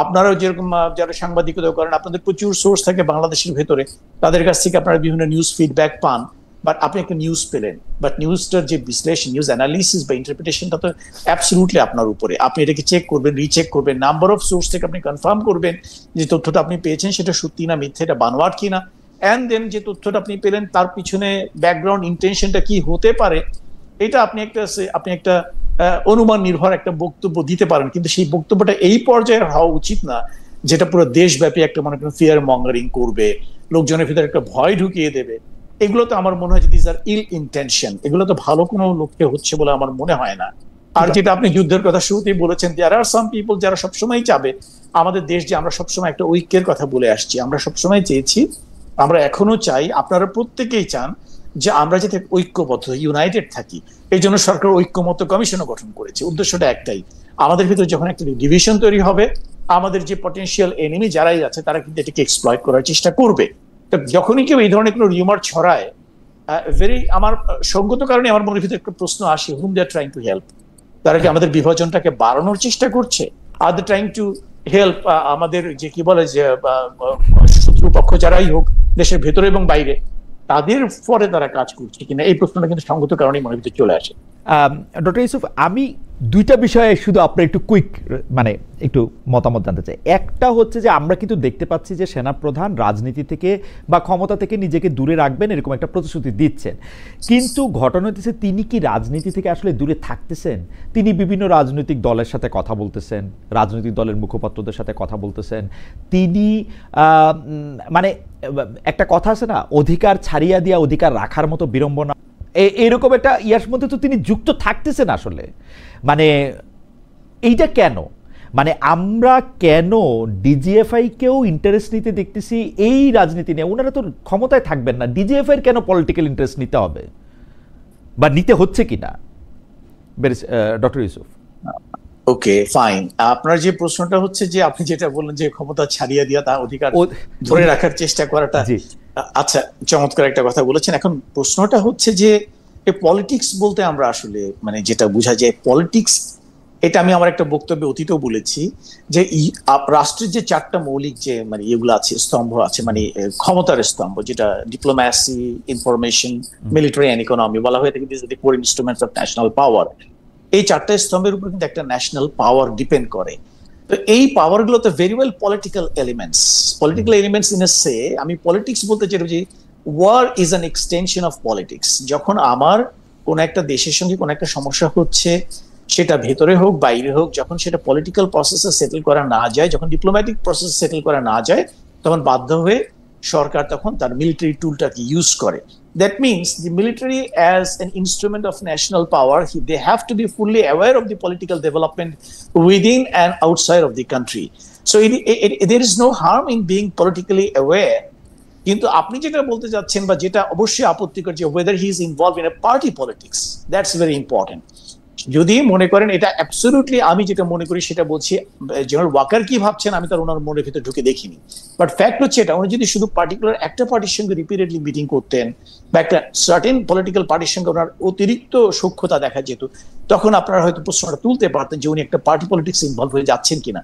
আপনারাও যেরকম যারা সাংবাদিকতা করেন আপনাদের প্রচুর সোর্স থাকে বাংলাদেশের ভেতরে, তাদের কাছ থেকে আপনারা বিভিন্ন নিউজ ফিডব্যাক পান, বাট আপনি একটা নিউজ পেলেন, বাট নিউজটার যে বিশ্লেষণ, নিউজ অ্যানালিসিস বা ইন্টারপ্রিটেশনটা তো অ্যাবসলিউটলি আপনার উপরে। আপনি এটাকে চেক করবেন, রিচেক করবেন, নাম্বার অফ সোর্স থেকে আপনি কনফার্ম করবেন যে তথ্যটা আপনি পেয়েছেন সেটা সত্যি না মিথ্যে, এটা বানোয়াট কিনা, অ্যান্ড দেন যে তথ্যটা আপনি পেলেন তার পিছনে ব্যাকগ্রাউন্ড ইন্টেনশনটা কি হতে পারে, এটা আপনি একটা অনুমান নির্ভর একটা বক্তব্য দিতে পারেন। কিন্তু সেই বক্তব্যটা এই পর্যায়ে হওয়া উচিত না যেটা পুরো দেশব্যাপী একটা মনে করেন ফিয়ার মঙ্গারিং করবে, লোকজনের ভিতরে একটা ভয় ঢুকিয়ে দেবে। এগুলো তো আমার মনে হয় যে দিস আর ইল ইন্টেনশন, এগুলো তো ভালো কোনো লক্ষ্যে হচ্ছে বলে আমার মনে হয় না। আর যেটা আপনি যুদ্ধের কথা শুরুতেই বলেছেন, দেয়ার আর সাম পিপল যারা সবসময় চাবে আমাদের দেশ, যে আমরা সবসময় একটা ঐক্যের কথা বলে আসছি, আমরা সবসময় চেয়েছি, আমরা এখনো চাই, আপনারা প্রত্যেকেই চান যে আমরা যাতে ঐক্যবদ্ধ ইউনাইটেড থাকি। এই জন্য সরকার ঐক্যমত্য কমিশনও গঠন করেছে। উদ্দেশ্যটা একটাই, আমাদের ভিতরে যখন একটা ডিভিশন তৈরি হবে, আমাদের যে পটেনশিয়াল এনিমি যারাই আছে তারা কিন্তু এটাকে এক্সপ্লয়েট করার চেষ্টা করবে। যখনই কেউ এই ধরনের কোনো রিউমার ছড়ায়, আমার সঙ্গত কারণে আমার মনের ভিতরে একটা প্রশ্ন আসে, হুম দে আর ট্রাইং টু হেল্প? তারা কি আমাদের বিভাজনটাকে বাড়ানোর চেষ্টা করছে? আর দে ট্রাইং টু হেল্প আমাদের যে কি বলে যে শত্রুপক্ষ যারাই হোক দেশের ভেতরে এবং বাইরে, তাদের পরে তারা কাজ করছে কিনা, এই প্রশ্নটা কিন্তু সঙ্গত কারণেই মনের ভিতরে চলে আসে। ডক্টর ইউসুফ, আমি দুইটা বিষয়ে শুধু আপনার একটু কুইক মানে একটু মতামত জানতে চাই। একটা হচ্ছে যে আমরা কিন্তু দেখতে পাচ্ছি যে সেনাপ্রধান রাজনীতি থেকে বা ক্ষমতা থেকে নিজেকে দূরে রাখবেন এরকম একটা প্রতিশ্রুতি দিচ্ছেন, কিন্তু ঘটনা হচ্ছে তিনি কি রাজনীতি থেকে আসলে দূরে থাকতেছেন? তিনি বিভিন্ন রাজনৈতিক দলের সাথে কথা বলতেছেন, রাজনৈতিক দলের মুখপাত্রদের সাথে কথা বলতেছেন, তিনি মানে একটা কথা আছে না, অধিকার ছাড়িয়া দিয়া অধিকার রাখার মতো বিড়ম্বনা, এরকম একটা ইয়ার মধ্যে তো তিনি যুক্ত থাকতেছেন আসলে। মানে এইটা কেন, মানে আমরা কেন ডিজিএফআই কেও ইন্টারেস্ট নিতে দেখতেছি এই রাজনীতি নিয়ে? ওনারা তো ক্ষমতায় থাকবেন না, ডিজিএফআই এর কেন পলিটিক্যাল ইন্টারেস্ট নিতে হবে বা নিতে হচ্ছে কিনা? ডক্টর ইউসুফ। ওকে ফাইন, আপনার যে প্রশ্নটা হচ্ছে যে আপনি যেটা বললেন যে ক্ষমতা ছাড়িয়ে দিয়া তা অধিকার ধরে রাখার চেষ্টা করাটা, আচ্ছা চমৎকার একটা কথা বলেছেন। এখন প্রশ্নটা হচ্ছে যে পলিটিক্স বলতে আমরা আসলে মানে যেটা বোঝা যায় পলিটিক্স, এটা আমি আমার একটা বক্তব্যে অতীতেও বলেছি যে রাষ্ট্রের যে 4টা মৌলিক যে মানে এগুলো আছে, স্তম্ভ আছে, মানে ক্ষমতার স্তম্ভ, যেটা diplomacy, information, military and economy বলা হয়ে থাকে, this are the core instruments of national power. এই 4টা স্তম্ভের উপর কিন্তু একটা ন্যাশনাল পাওয়ার ডিপেন্ড করে। তো এই পাওয়ার গুলো তো very well political elements in a say. আমি পলিটিক্স বলতে চাই যে war is an extension of politics. যখন আমার কোন একটা দেশের সঙ্গে কোন একটা সমস্যা হচ্ছে, সেটা ভেতরে হোক বাইরে হোক, যখন সেটা পলিটিক্যাল প্রসেসে সেটেল করা না যায়, যখন ডিপ্লোম্যাটিক প্রসেসে সেটেল করা না যায়, তখন বাধ্য হয়ে সরকার তখন তার মিলিটারি টুলটাকে ইউজ করে। That means the military as an instrument of national power, they have to be fully aware of the political development within and outside of the country. So there is no harm in being politically aware. কিন্তু আপনি যেটা বলতে যাচ্ছেন বা যেটা অবশ্যই আপত্তিকর যে whether he is involved in a party politics, that's very important. যদি মনে করেন এটা অ্যাবসলিউটলি, আমি যেটা মনে করি সেটা বলছি, জেনারেল ওয়াকার কি ভাবছেন আমি তার ওনার মনের ভিতরে ঢুকে দেখিনি, বাট ফ্যাক্ট হচ্ছে এটা, উনি যদি শুধু পার্টিকুলার একটা পার্টির সঙ্গে রিপিটেডলি মিটিং করতেন বা একটা সার্টেন পলিটিক্যাল পার্টির সঙ্গে ওনার অতিরিক্ত সূক্ষ্মতা দেখা যেত, তখন আপনারা হয়তো প্রশ্নটা তুলতে পারতেন যে উনি একটা পার্টি পলিটিক্স ইনভলভ হয়ে যাচ্ছেন কিনা।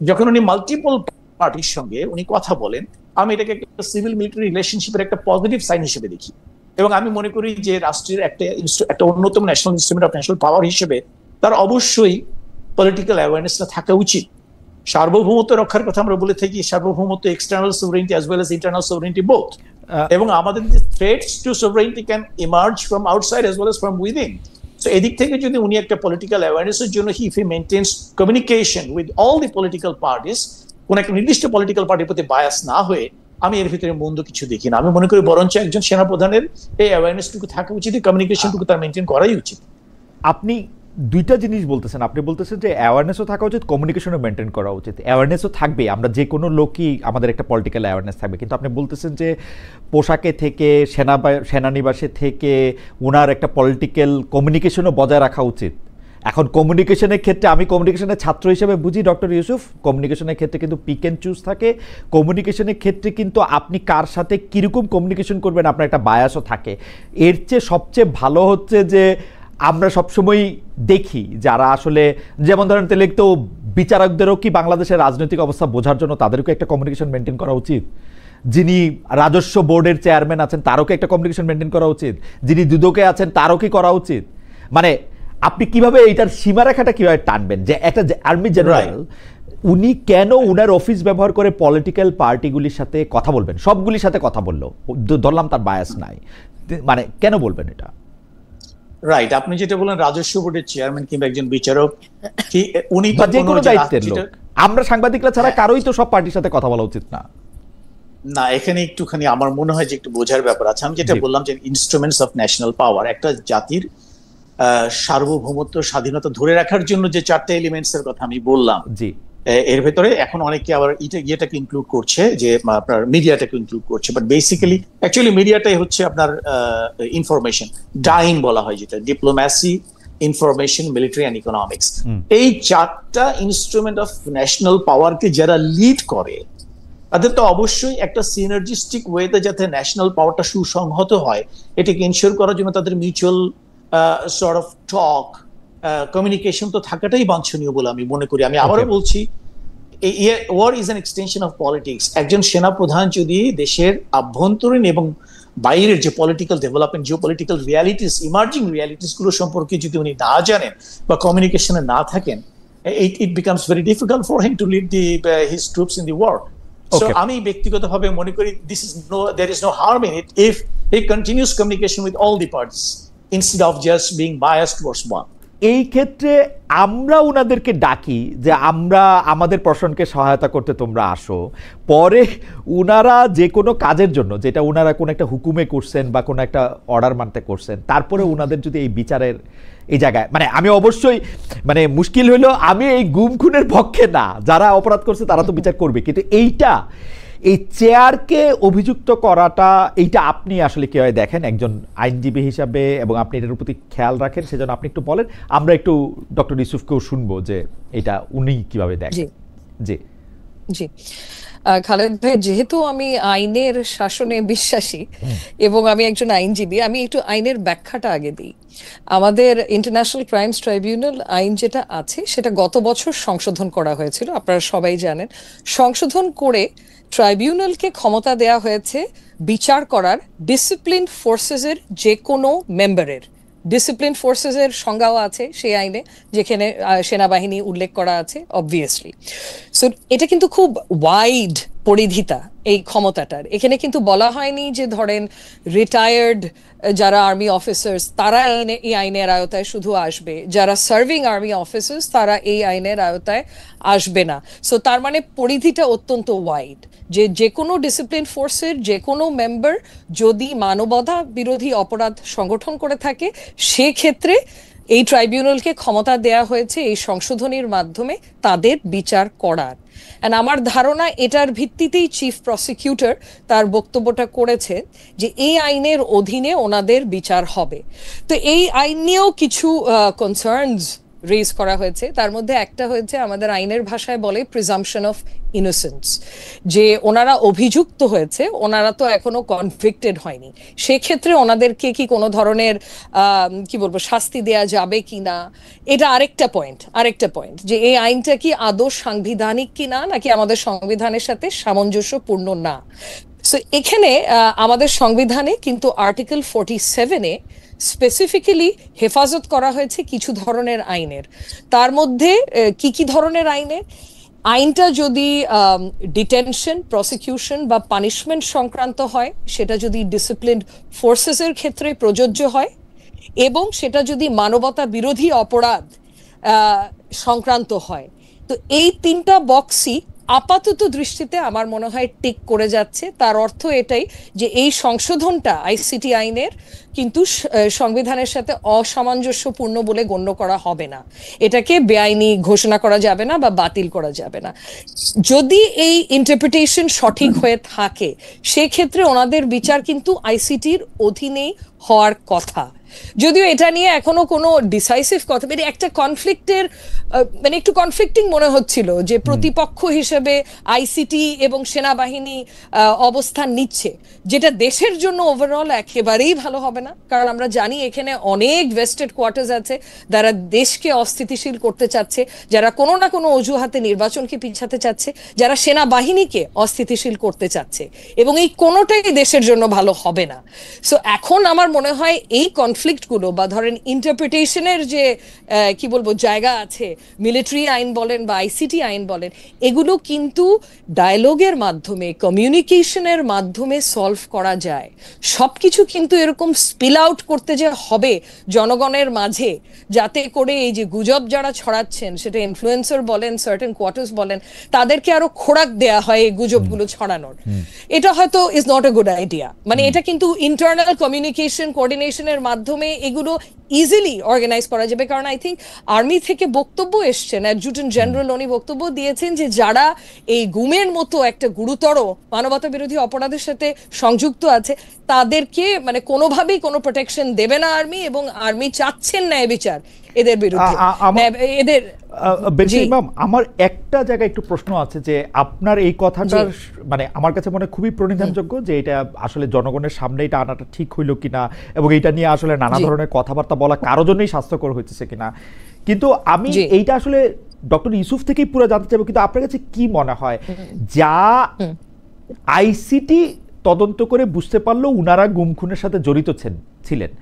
যখন উনি মাল্টিপল পার্টির সঙ্গে উনি কথা বলেন, আমি এটাকে একটা সিভিল মিলিটারি রিলেশনশিপের একটা পজিটিভ সাইন হিসেবে দেখি, এবং আমি মনে করি যে রাষ্ট্রের একটা অন্যতম ন্যাশনাল ইনস্ট্রুমেন্ট অফ ন্যাশনাল পাওয়ার হিসেবে তার অবশ্যই পলিটিক্যাল অ্যাওয়ারনেসটা থাকা উচিত। সার্বভৌমত্ব রক্ষার কথা আমরা বলে থাকি, সার্বভৌমত্ব external sovereignty as well as internal sovereignty both, এবং আমাদের যে threats to sovereignty can emerge from outside as well as from within. So এদিক থেকে যদি উনি একটা পলিটিক্যাল অ্যাওয়ারনেসের জন্য if he maintains communication with all the political parties, কোন একটা নির্দিষ্ট পলিটিক্যাল পার্টির প্রতি বায়াস না হয়ে, আমি এর ভিতরে মন্দ কিছু দেখি না। আমি মনে করি বরঞ্চ একজন সেনাপ্রধানের এই অ্যাওয়ারনেসটুকু থাকা উচিত, কমিউনিকেশনটুকু তার মেনটেন করাই উচিত। আপনি দুইটা জিনিস বলতেছেন, আপনি বলতেছেন যে অ্যাওয়ারনেসও থাকা উচিত, কমিউনিকেশনও মেনটেন করা উচিত। অ্যাওয়ারনেসও থাকবে, আমরা যে কোনো লোকই আমাদের একটা পলিটিক্যাল অ্যাওয়ারনেস থাকবে, কিন্তু আপনি বলতেছেন যে পোশাকে থেকে সেনানিবাসে থেকে ওনার একটা পলিটিক্যাল কমিউনিকেশনও বজায় রাখা উচিত। এখন কমিউনিকেশনের ক্ষেত্রে, আমি কমিউনিকেশনের ছাত্র হিসেবে বুঝি ডক্টর ইউসুফ, কমিউনিকেশনের ক্ষেত্রে কিন্তু পিক অ্যান্ড চুজ থাকে। কমিউনিকেশনের ক্ষেত্রে কিন্তু আপনি কার সাথে কীরকম কমিউনিকেশন করবেন আপনার একটা বায়াসও থাকে। এর চেয়ে সবচেয়ে ভালো হচ্ছে যে আমরা সবসময় দেখি যারা আসলে, যেমন ধরেন তাহলে তো বিচারকদেরও কি বাংলাদেশের রাজনৈতিক অবস্থা বোঝার জন্য তাদেরকে একটা কমিউনিকেশন মেনটেন করা উচিত। যিনি রাজস্ব বোর্ডের চেয়ারম্যান আছেন তারও কি একটা কমিউনিকেশন মেনটেন করা উচিত। যিনি দুদকে আছেন তারও কি করা উচিত। মানে আপনি কিভাবে এইটার সীমারেখাটা কিভাবে টানবেন যে একটা আর্মি জেনারেল উনি কেন উনার অফিস ব্যবহার করে পলিটিক্যাল পার্টিগুলির সাথে কথা বলবেন, সবগুলির সাথে কথা বললো, ধরলাম তার বায়াস নাই, মানে কেন বলবেন এটা? রাইট, আপনি যেটা বলেন রাজস্ব বোর্ডের চেয়ারম্যান কিংবা একজন বিচারক, উনি যে কোনো দায়িত্বের লোক, আমরা সাংবাদিকরা ছাড়া কারোই তো সব পার্টির সাথে কথা বলা উচিত না। না, এখানে একটুখানি আমার মনে হয় যে একটু বোঝার ব্যাপার আছে। আমি যেটা বললাম যে ইনস্ট্রুমেন্টস অফ ন্যাশনাল পাওয়ার, একটা জাতির সার্বভৌমত্ব স্বাধীনতা ধরে রাখার জন্য যে চারটে এলিমেন্টস এর কথা আমি বললাম, জি, এর ভেতরে এখন অনেকে আবার ইয়েটাকে ইনক্লুড করছে, যে আপনার মিডিয়াটাকে ইনক্লুড করছে, বাট বেসিক্যালি অ্যাকচুয়ালি মিডিয়াটাই হচ্ছে আপনার ইনফরমেশন ডাইন বলা হয়, যেটা diplomacy, information, military and economics. এই চারটা ইনস্ট্রুমেন্ট অফ ন্যাশনাল পাওয়ারকে যারা লিড করে তাদের তো অবশ্যই একটা সিনার্জিস্টিক ওয়েতে যাতে ন্যাশনাল পাওয়ারটা সুসংহত হয় এটাকে ইনশিওর করার জন্য তাদের mutual sort of talk, communication তো থাকাটাই বাঞ্ছনীয় বলে আমি মনে করি। আমি আবারও বলছি, war is an extension of politics. একজন সেনাপ্রধান যদি দেশের আভ্যন্তরীণ এবং বাইরের যে political development, geo political realities, emerging realities গুলো সম্পর্কে যদি উনি না জানেন বা কমিউনিকেশনে না থাকেন, it becomes very difficult for him to lead his troops in the war. So আমি ব্যক্তিগতভাবে মনে করি there is no harm in it if he continues communication with all the parties instead of just being biased towards one. এই ক্ষেত্রে আমরা ওনাদেরকে ডাকি যে আমরা আমাদের প্রশ্নকে সহায়তা করতে তোমরা আসো, পরে ওনারা যে কোনো কাজের জন্য, যেটা ওনারা কোনো একটা হুকুমে করছেন বা কোনো একটা অর্ডার মানতে করছেন, তারপরে ওনাদের যদি এই বিচারের এই জায়গায়, মানে আমি অবশ্যই মানে মুশকিল হইলো, আমি এই গুম খুনের পক্ষে না, যারা অপরাধ করছে তারা তো বিচার করবে, কিন্তু এই চেয়ারকে অভিযুক্ত করাটা, এইটা আপনি আসলে কিভাবে দেখেন একজন আইনজীবী হিসাবে, এবং আপনি এটার প্রতি খেয়াল রাখেন, সেজন্য আপনি একটু বলেন, আমরা একটু ডক্টর ইউসুফকেও শুনবো যে এটা উনি কিভাবে দেখেন। জি জি খালেদ ভাই, যেহেতু আমি আইনের শাসনে বিশ্বাসী এবং আমি একজন আইনজীবী, আমি একটু আইনের ব্যাখ্যাটা আগে দিই। আমাদের ইন্টারন্যাশনাল ক্রাইমস ট্রাইব্যুনাল আইন যেটা আছে সেটা গত বছর সংশোধন করা হয়েছিল, আপনারা সবাই জানেন। সংশোধন করে ট্রাইব্যুনালকে ক্ষমতা দেয়া হয়েছে বিচার করার ডিসিপ্লিন ফোর্সেসের যে কোনো মেম্বারের। ডিসিপ্লিন ফোর্সেসের সংজ্ঞাও আছে সেই আইনে, যেখানে সেনাবাহিনী উল্লেখ করা আছে অবভিয়াসলি। সো এটা কিন্তু খুব ওয়াইড পরিধিতা এই ক্ষমতাটার। এখানে কিন্তু বলা হয়নি যে ধরেন রিটায়ার্ড যারা আর্মি অফিসার্স তারা এই আইনের আওতায় শুধু আসবে, যারা সার্ভিং আর্মি অফিসার্স তারা এই আইনের আওতায় আসবে না। সো তার মানে পরিধিটা অত্যন্ত ওয়াইড, যে কোনো ডিসিপ্লিন ফোর্সের যে কোনো মেম্বার যদি মানবতা বিরোধী অপরাধ সংগঠন করে থাকে, সেক্ষেত্রে এই ট্রাইব্যুনালকে ক্ষমতা দেয়া হয়েছে এই সংশোধনীর মাধ্যমে তাদের বিচার করার। এন্ড আমার ধারণা এটার ভিত্তিতেই চিফ প্রসিকিউটর তার বক্তব্যটা করেছে যে এই আইনের অধীনে ওনাদের বিচার হবে। তো এই আইন নিয়েও কিছু কনসার্নস রেজ করা হয়েছে। তার মধ্যে একটা হয়েছে, আমাদের আইনের ভাষায় বলে প্রিজাম্পশন অফ ইনোসেন্স, যে ওনারা অভিযুক্ত হয়েছে, ওনারা তো এখনো কনভিক্টেড হয়নি, সেক্ষেত্রে ওনাদেরকে কি কোনো ধরনের কি বলবো শাস্তি দেয়া যাবে কিনা, এটা আরেকটা পয়েন্ট যে এই আইনটা কি আদৌ সাংবিধানিক কিনা, নাকি আমাদের সংবিধানের সাথে সামঞ্জস্যপূর্ণ না। সো এখানে আমাদের সংবিধানে কিন্তু আর্টিকেল 47-এ স্পেসিফিক্যালি হেফাজত করা হয়েছে কিছু ধরনের আইনের। তার মধ্যে কি কি ধরনের আইনটা যদি ডিটেনশন, প্রসিকিউশন বা পানিশমেন্ট সংক্রান্ত হয়, সেটা যদি ডিসিপ্লিন ফোর্সেসের ক্ষেত্রে প্রযোজ্য হয়, এবং সেটা যদি মানবতা বিরোধী অপরাধ সংক্রান্ত হয়। তো এই তিনটা বক্সই আপাতত দৃষ্টিতে আমার মনে হয় টিক করে যাচ্ছে। তার অর্থ এটাই যে এই সংশোধনটা আইসিটি আইনের কিন্তু সংবিধানের সাথে অসামঞ্জস্যপূর্ণ বলে গণ্য করা হবে না, এটাকে বেআইনি ঘোষণা করা যাবে না বা বাতিল করা যাবে না। যদি এই ইন্টারপ্রিটেশন সঠিক হয়ে থাকে, সেক্ষেত্রে ওনাদের বিচার কিন্তু আইসিটির অধীনেই হওয়ার কথা। যদিও এটা নিয়ে এখনো কোনো ডিসাইসিভ কথা, মানে একটা কনফ্লিক্টের মানে একটু কনফ্লিক্টিং মনে হচ্ছিল যে প্রতিপক্ষ হিসেবে আইসিটি এবং সেনাবাহিনী অবস্থান নিচ্ছে, যেটা দেশের জন্য ওভারঅল একেবারেই ভালো হবে না। কারণ আমরা জানি এখানে অনেক ভেস্টেড কোয়ার্টার্স আছে যারা দেশকে অস্থিতিশীল করতে চাচ্ছে, যারা কোনো না কোনো অজুহাতে নির্বাচনকে পিছাতে চাচ্ছে, যারা সেনাবাহিনীকে অস্থিতিশীল করতে চাচ্ছে, এবং এই কোনোটাই দেশের জন্য ভালো হবে না। সো এখন আমার মনে হয় এই কনফ্লিক্টগুলো বা ধরেন ইন্টারপ্রিটেশনের যে কি বলবো জায়গা আছে, মিলিটারি আইন বলেন বা আইসিটি আইন বলেন, এগুলো কিন্তু ডায়ালগের মাধ্যমে, কমিউনিকেশনের মাধ্যমে সলভ করা যায়। সবকিছু কিন্তু এরকম স্পিল আউট করতে যে হবে জনগণের মাঝে, যাতে করে এই যে গুজব যারা ছড়াচ্ছেন, সেটা ইনফ্লুয়েন্সার বলেন, সার্টেন কোয়ার্টার্স বলেন, তাদেরকে আরো খোরাক দেয়া হয় এই গুজবগুলো ছড়ানোর, এটা হয়তো is not a good idea. মানে এটা কিন্তু ইন্টারনাল কমিউনিকেশন কোঅর্ডিনেশনের মাধ্যমে এগুলো ইজিলি অর্গানাইজ করা যাবে। কারণ আই থিঙ্ক আর্মি থেকে বক্তব্য এসছেন, অ্যাডজুটেন্ট জেনারেল উনি বক্তব্য দিয়েছেন যে যারা এই গুমের মতো একটা গুরুতর মানবতা বিরোধী অপরাধের সাথে সংযুক্ত আছে, তাদেরকে মানে কোনোভাবেই কোনো প্রোটেকশন দেবে না আর্মি, এবং আর্মি চাচ্ছেন ন্যায় বিচার এদের বিরুদ্ধে। এদের ইমাম, আমার একটা জায়গায় একটু প্রশ্ন আছে যে আপনার এই কথাটা মানে আমার কাছে মনে খুবই প্রণিধানযোগ্য, যে এটা আসলে জনগণের সামনে এটা আনাটা ঠিক হইল কিনা, এবং এটা নিয়ে আসলে নানা ধরনের কথাবার্তা বলা কারো জন্যই স্বাস্থ্যকর হইতেছে কিনা। কিন্তু আমি এইটা আসলে ডক্টর ইউসুফ থেকেই পুরো জানতে চাইবো, কিন্তু আপনার কাছে কি মনে হয়, যা আইসিটি তদন্ত করে বুঝতে পারলো উনারা গুম খুনের সাথে জড়িত ছিলেন,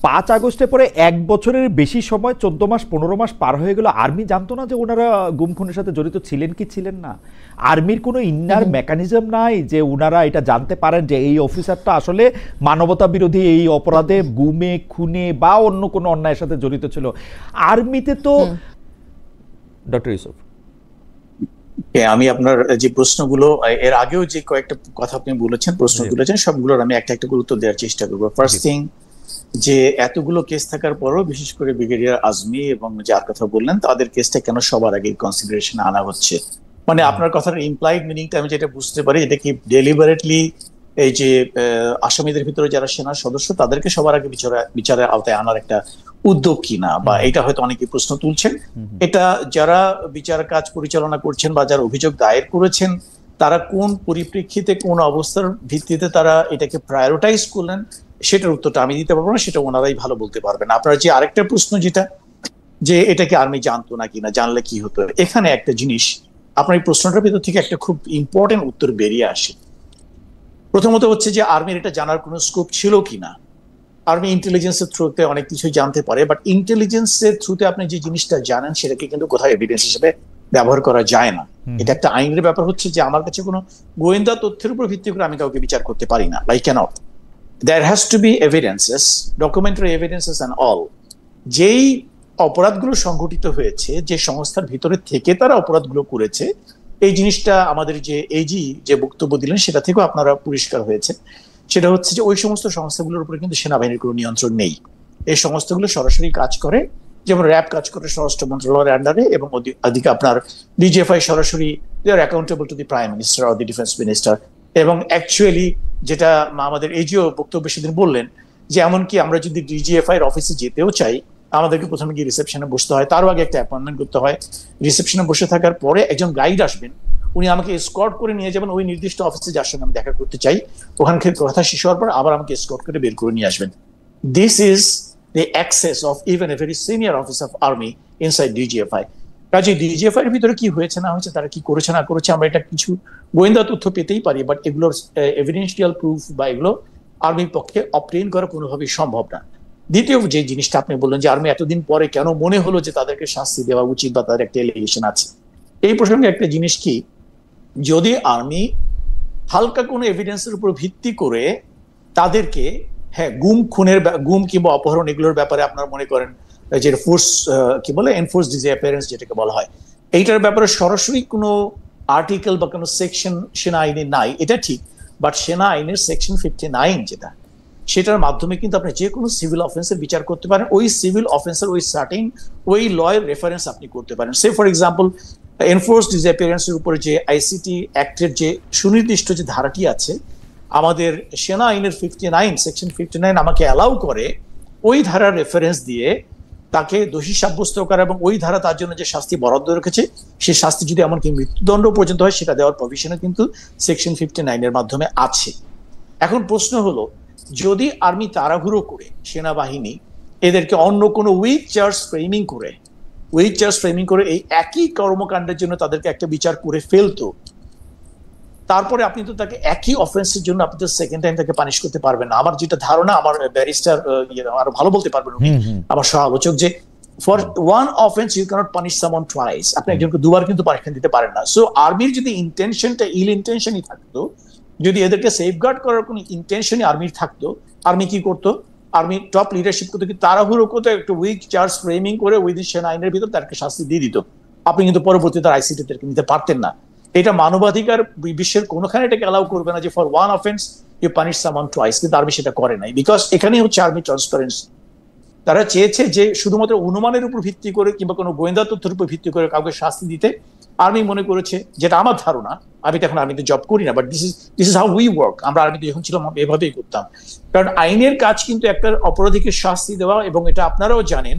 5 আগস্টের পরে 1 বছরের বেশি সময়, 14 মাস 15 মাস পার হয়ে গেল, আর্মি জানতো না যে ওনারা গুম খুনের সাথে জড়িত ছিলেন কি ছিলেন না? আর্মির কোনো ইন্নার মেকানিজম নাই যে ওনারা এটা জানতে পারেন যে এই অফিসারটা আসলে মানবতা বিরোধী এই অপরাধে, গুমে খুনে বা অন্য কোনো অন্যায়ের সাথে জড়িত ছিল? আর্মিতে তো ডক্টর ইউসুফ, আমি আপনার যে প্রশ্নগুলো এর আগেও যে কয়েকটা কথা আপনি বলেছেন, প্রশ্ন তুলেছেন, সবগুলোর আমি একটা একটা করে উত্তর দেওয়ার চেষ্টা করবো। ফার্স্ট থিং, যে এতগুলো কেস থাকার পরও বিশেষ করে ব্রিগেডিয়ার আজমি এবং যার কথা বললেন তাদের কেসটা কেন সবার আগে কনসিডারেশনে আনা হচ্ছে, মানে আপনার কথার ইমপ্লাইড মিনিংটা আমি যেটা বুঝতে পারি, এটা কি ডেলিবারেটলি এই যে আসামিদের ভিতরে যারা সেনা সদস্য তাদেরকে সবার আগে বিচারের আওতায় আনার একটা উদ্যোগ কিনা, বা এটা হয়তো অনেকে প্রশ্ন তুলছেন। এটা যারা বিচার কাজ পরিচালনা করছেন বা যারা অভিযোগ দায়ের করেছেন, তারা কোন পরিপ্রেক্ষিতে, কোন অবস্থার ভিত্তিতে তারা এটাকে প্রায়োরিটাইজ করলেন, সেটার উত্তরটা আমি দিতে পারবো না, সেটা ওনারাই ভালো বলতে পারবেন। আপনার যে আরেকটা প্রশ্ন যেটা, যে এটাকে আর্মি জানতো না কিনা, জানলে কি হতো, এখানে একটা জিনিস আপনার এই প্রশ্নটার ভিতর থেকে একটা খুব ইম্পর্টেন্ট উত্তর বেরিয়ে আসে। প্রথমত হচ্ছে যে আর্মির এটা জানার কোনো স্কোপ ছিল কিনা। আর্মি ইন্টেলিজেন্সের থ্রুতে অনেক কিছুই জানতে পারে, বাট ইন্টেলিজেন্সের থ্রুতে আপনি যে জিনিসটা জানেন সেটাকে কিন্তু কোথাও এভিডেন্স হিসেবে ব্যবহার করা যায় না। এটা একটা আইনের ব্যাপার, হচ্ছে যে আমার কাছে কোনো গোয়েন্দা তথ্যের উপর ভিত্তি করে আমি কাউকে বিচার করতে পারি না, by cannot. there has to be evidences, documentary evidences and all, যেই অপরাধগুলো সংঘটিত হয়েছে, যে সংস্থার ভিতরে থেকে তারা অপরাধগুলো করেছে, এই জিনিসটা আমাদের যে এজি যে বক্তব্য দিলেন সেটা থেকেও আপনারা পরিষ্কার হয়েছে। সেটা হচ্ছে যে ওই সমস্ত সংস্থাগুলোর উপরে কিন্তু সেনাবাহিনীর কোনো নিয়ন্ত্রণ নেই। এই সংস্থাগুলো সরাসরি কাজ করে, যেমন র্যাব কাজ করে স্বরাষ্ট্র মন্ত্রণালয়ের আন্ডারে, এবং ওদিকে আপনার ডিজিএফআই সরাসরি they are accountable to the prime minister or the defence minister. এবং অ্যাকচুয়ালি যেটা আমাদের এজিও বক্তব্য সেদিন বললেন, যে এমনকি আমরা যদি ডিজিএফআই এর অফিসে যেতেও চাই, আমাদেরকে প্রথমে গিয়ে রিসেপশনে বসতে হয়, তারও আগে একটা অ্যাপয়েন্টমেন্ট করতে হয়। রিসেপশনে বসে থাকার পরে একজন গাইড আসবেন, উনি আমাকে এসকর্ট করে নিয়ে যাবেন ওই নির্দিষ্ট অফিসে যার সঙ্গে আমি দেখা করতে চাই। ওখানকার কথা শেষ হওয়ার পর আবার আমাকে এসকর্ট করে বের করে নিয়ে আসবেন। This is the access of even a very senior officer of army inside DGFI. কাজে ডিজিএফআই এর ভিতরে কি হয়েছে না হয়েছে, তারা কি করেছে না করেছে, আমরা এটা কিছু গোয়েন্দা তথ্য পেতেই পারি, বাট এগুলোর এভিডেন্সিয়াল প্রুফ বা এগুলো আর্মির পক্ষে অবটেইন করা কোনোভাবেই সম্ভব না। দ্বিতীয় যে জিনিসটা আপনি বললেন যে আর্মি এতদিন পরে কেন মনে হলো যে তাদেরকে শাস্তি দেওয়া উচিত বা তাদের একটা এলিগেশন আছে, এই প্রসঙ্গে একটা জিনিস কি, যদি আর্মি হালকা কোনো এভিডেন্সের উপর ভিত্তি করে তাদেরকে গুম কিংবা অপহরণ এগুলোর ব্যাপারে আপনার মনে করেন যে ফোর্স কি বলে এনফোর্স ডিসঅ্যাপিয়ারেন্স যেটাকে বলা হয়, এইটার ব্যাপারে সরাসরি কোনো আর্টিকেল বা কোনো সেকশন সেনা আইনে নাই, এটা ঠিক, বাট সেনা আইনের সেকশন 59 যেটা, সেটার মাধ্যমে কিন্তু আপনি যে কোনো সিভিল অফেন্সের বিচার করতে পারেন। ওই সিভিল অফেন্সের ওই সার্টেন ওই লয়ের রেফারেন্স আপনি করতে পারেন। সে ফর এক্সাম্পল এনফোর্স ডিসঅ্যাপিয়ারেন্সের উপরে যে আইসিটি অ্যাক্টের যে সুনির্দিষ্ট যে ধারাটি আছে, আমাদের সেনা আইনের 59 সেকশন 59 আমাকে অ্যালাউ করে ওই ধারার রেফারেন্স দিয়ে তাকে দোষী সাব্যস্ত করা, এবং ওই ধারা তার জন্য যে শাস্তি বরাদ্দ রেখেছে সেই শাস্তি যদি এমনকি মৃত্যুদণ্ড পর্যন্ত হয় সেটা দেওয়ার প্রভিশনও কিন্তু সেকশন 59 এর মাধ্যমে আছে। এখন প্রশ্ন হলো, যদি আর্মি তাড়াহুড়ো করে সেনাবাহিনী এদেরকে অন্য কোনো উইক চার্জ ফ্রেমিং করে এই একই কর্মকাণ্ডের জন্য তাদেরকে একটা বিচার করে ফেলতো, তারপরে আপনি তো তাকে একই অফেন্সের জন্য আপনি তো সেকেন্ড টাইম তাকে পানিশ করতে পারবেন না। আমার যেটা ধারণা, আমার ব্যারিস্টার আরো ভালো বলতে পারবেন উনি, আমার সহ আলোচক, যে for one offence you cannot punish someone twice, আপনি একজনকে দুবার কিন্তু পানিশমেন্ট দিতে পারেন না। সো আর্মির যদি ইন্টেনশনটা ইল ইন্টেনশনই থাকতো, যদি এদেরকে সেফগার্ড করার কোনো ইন্টেনশনই আর্মির থাকতো, আর্মি কি করতো, আর্মি টপ লিডারশিপ করতো কি তাড়াহুড়ো করতো, একটু উইক চার্জ ফ্রেমিং করে উইদিন সেনা আইনের ভিতর তাদেরকে শাস্তি দিয়ে দিত, আপনি কিন্তু পরবর্তীতে আইসিটি তাদেরকে নিতে পারতেন না। এটা মানবাধিকার বিশ্বের কোনোখানে এটাকে অ্যালাউ করবে না যে for one offence you punish someone twice, কিন্তু আর্মি সেটা করে নাই, বিকজ এখানেই হচ্ছে আর্মি ট্রান্সপারেন্সি। তারা চেয়েছে যে শুধুমাত্র অনুমানের উপর ভিত্তি করে কিংবা কোনো গোয়েন্দা তথ্যের উপর ভিত্তি করে কাউকে শাস্তি দিতে আর্মি মনে করেছে, যেটা আমার ধারণা, আমি তো এখন আর্মিতে জব করি না, but this is how we work, আমরা আর্মিতে যখন ছিলাম এভাবেই করতাম। কারণ আইনের কাজ কিন্তু একটা অপরাধীকে শাস্তি দেওয়া, এবং এটা আপনারাও জানেন,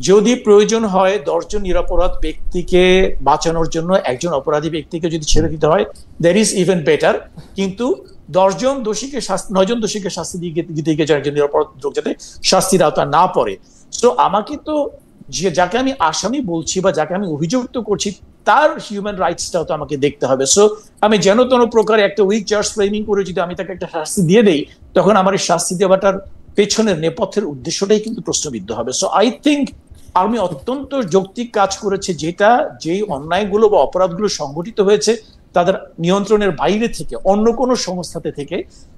যদি প্রয়োজন হয় 10 জন নিরপরাধ ব্যক্তিকে বাঁচানোর জন্য একজন অপরাধী ব্যক্তিকে যদি ছেড়ে দিতে হয়, দ্যাট ইজ ইভেন বেটার। কিন্তু 9 জন দোষীকে শাস্তি দিতে গিয়ে একজন নিরপরাধ লোক যাতে শাস্তির আওতায় না পড়ে। সো আমাকে তো যাকে আমি আসামি বলছি বা যাকে আমি অভিযুক্ত করছি তার হিউম্যান রাইটসটাও তো আমাকে দেখতে হবে। সো আমি যেন কোনো প্রকারে একটা উইক চার্জ ফ্রেমিং করে যদি আমি তাকে একটা শাস্তি দিয়ে দেই, তখন আমার এই শাস্তি দেওয়াটার পেছনের নেপথ্যের উদ্দেশ্যটাই কিন্তু প্রশ্নবিদ্ধ হবে। সো আই থিঙ্ক আর্মি অত্যন্ত যৌক্তিক কাজ করেছে, যেটা যেই অন্যায়গুলো বা অপরাধগুলো সংঘটিত হয়েছে তাদের নিয়ন্ত্রণের বাইরে থেকে অন্য কোনো সংস্থাতে থেকে,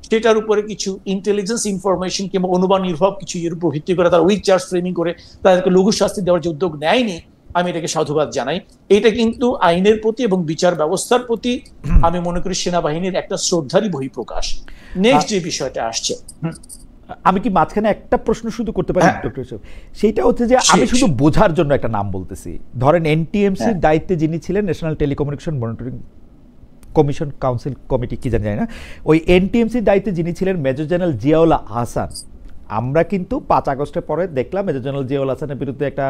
সেটার উপরে কিছু ইন্টেলিজেন্স ইনফরমেশন কিংবা অনুমান নির্ভর কিছু এর উপর ভিত্তি করে তারা উইক চার্জ ফ্রেমিং করে তাদেরকে লঘু শাস্তি দেওয়ার যে উদ্যোগ নেয়নি, আমি এটাকে সাধুবাদ জানাই। এটা কিন্তু আইনের প্রতি এবং বিচার ব্যবস্থার প্রতি আমি মনে করি সেনাবাহিনীর একটা শ্রদ্ধারই বহিঃপ্রকাশ। নেক্সট যে বিষয়টা আসছে, আমি কি মাঝখানে একটা প্রশ্ন শুধু করতে পারি ডক্টর ইউসুফ? সেইটা হচ্ছে যে আমি শুধু বোঝার জন্য একটা নাম বলতেছি। ধরেন এনটিএমসির দায়িত্বে যিনি ছিলেন, national telecommunication monitoring commission council committee কি জানি না, ওই এনটিএমসির দায়িত্বে যিনি ছিলেন মেজর জেনারেল জিয়াউল আহসান, আমরা কিন্তু 5 আগস্টের পরে দেখলাম মেজর জেনারেল জিয়াউল হাসানের বিরুদ্ধে একটা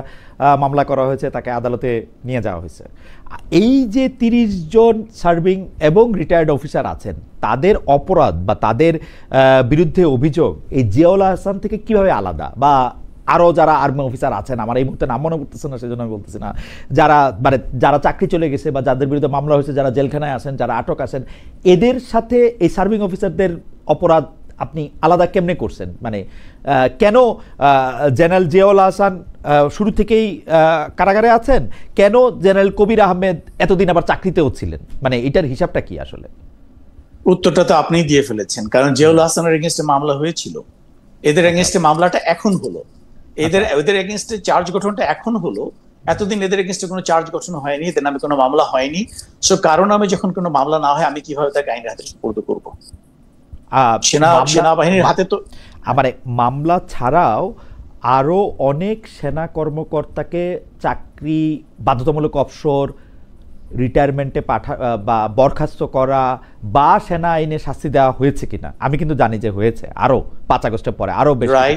মামলা করা হয়েছে, তাকে আদালতে নিয়ে যাওয়া হয়েছে। এই যে 30 জন সার্ভিং এবং রিটায়ার্ড অফিসার আছেন, তাদের অপরাধ বা তাদের বিরুদ্ধে অভিযোগ এই জিয়াউল হাসান থেকে কিভাবে আলাদা, বা আরও যারা আর্মি অফিসার আছেন, আমার এই মুহূর্তে নাম মনে করতেছে না সেজন্য আমি বলতেছি না, যারা মানে যারা চাকরি চলে গেছে বা যাদের বিরুদ্ধে মামলা হয়েছে, যারা জেলখানায় আছেন, যারা আটক আছেন, এদের সাথে এই সার্ভিং অফিসারদের অপরাধ আপনি আলাদা কেমনে করছেন? মানে কেন জেনারেল জিয়াউল হাসান শুরু থেকেই কারাগারে আছেন, কেন জেনারেল কবির আহমেদ এতদিন আবার চাকরিতেও ছিলেন, মানে এটার হিসাবটা কি আসলে? উত্তরটা তো আপনিই দিয়ে ফেলেছেন, কারণ জিয়াউল হাসানের এগেইনস্টে মামলা হয়েছিল, এদের এগেইনস্টে মামলাটা এখন হলো, এদের এগেইনস্টে চার্জ গঠনটা এখন হলো। এতদিন এদের এগেইনস্টে কোনো চার্জ গঠন হয়নি, এদের নামে কোনো মামলা হয়নি। সো কারণ নামে যখন কোনো মামলা না হয়, আমি কিভাবে তাকে আইনের হাতে সুপর্দ করবো? সেনাবাহিনীর হাতে তো মানে মামলা ছাড়াও আরো অনেক সেনা কর্মকর্তাকে চাকরি বাধ্যতামূলক অবসর, রিটায়ারমেন্টে বা বরখাস্ত করা বা সেনা আইনে শাস্তি দেওয়া হয়েছে কিনা, আমি কিন্তু জানি যে হয়েছে, আরো ৫ আগস্টের পরে আরো বেশি।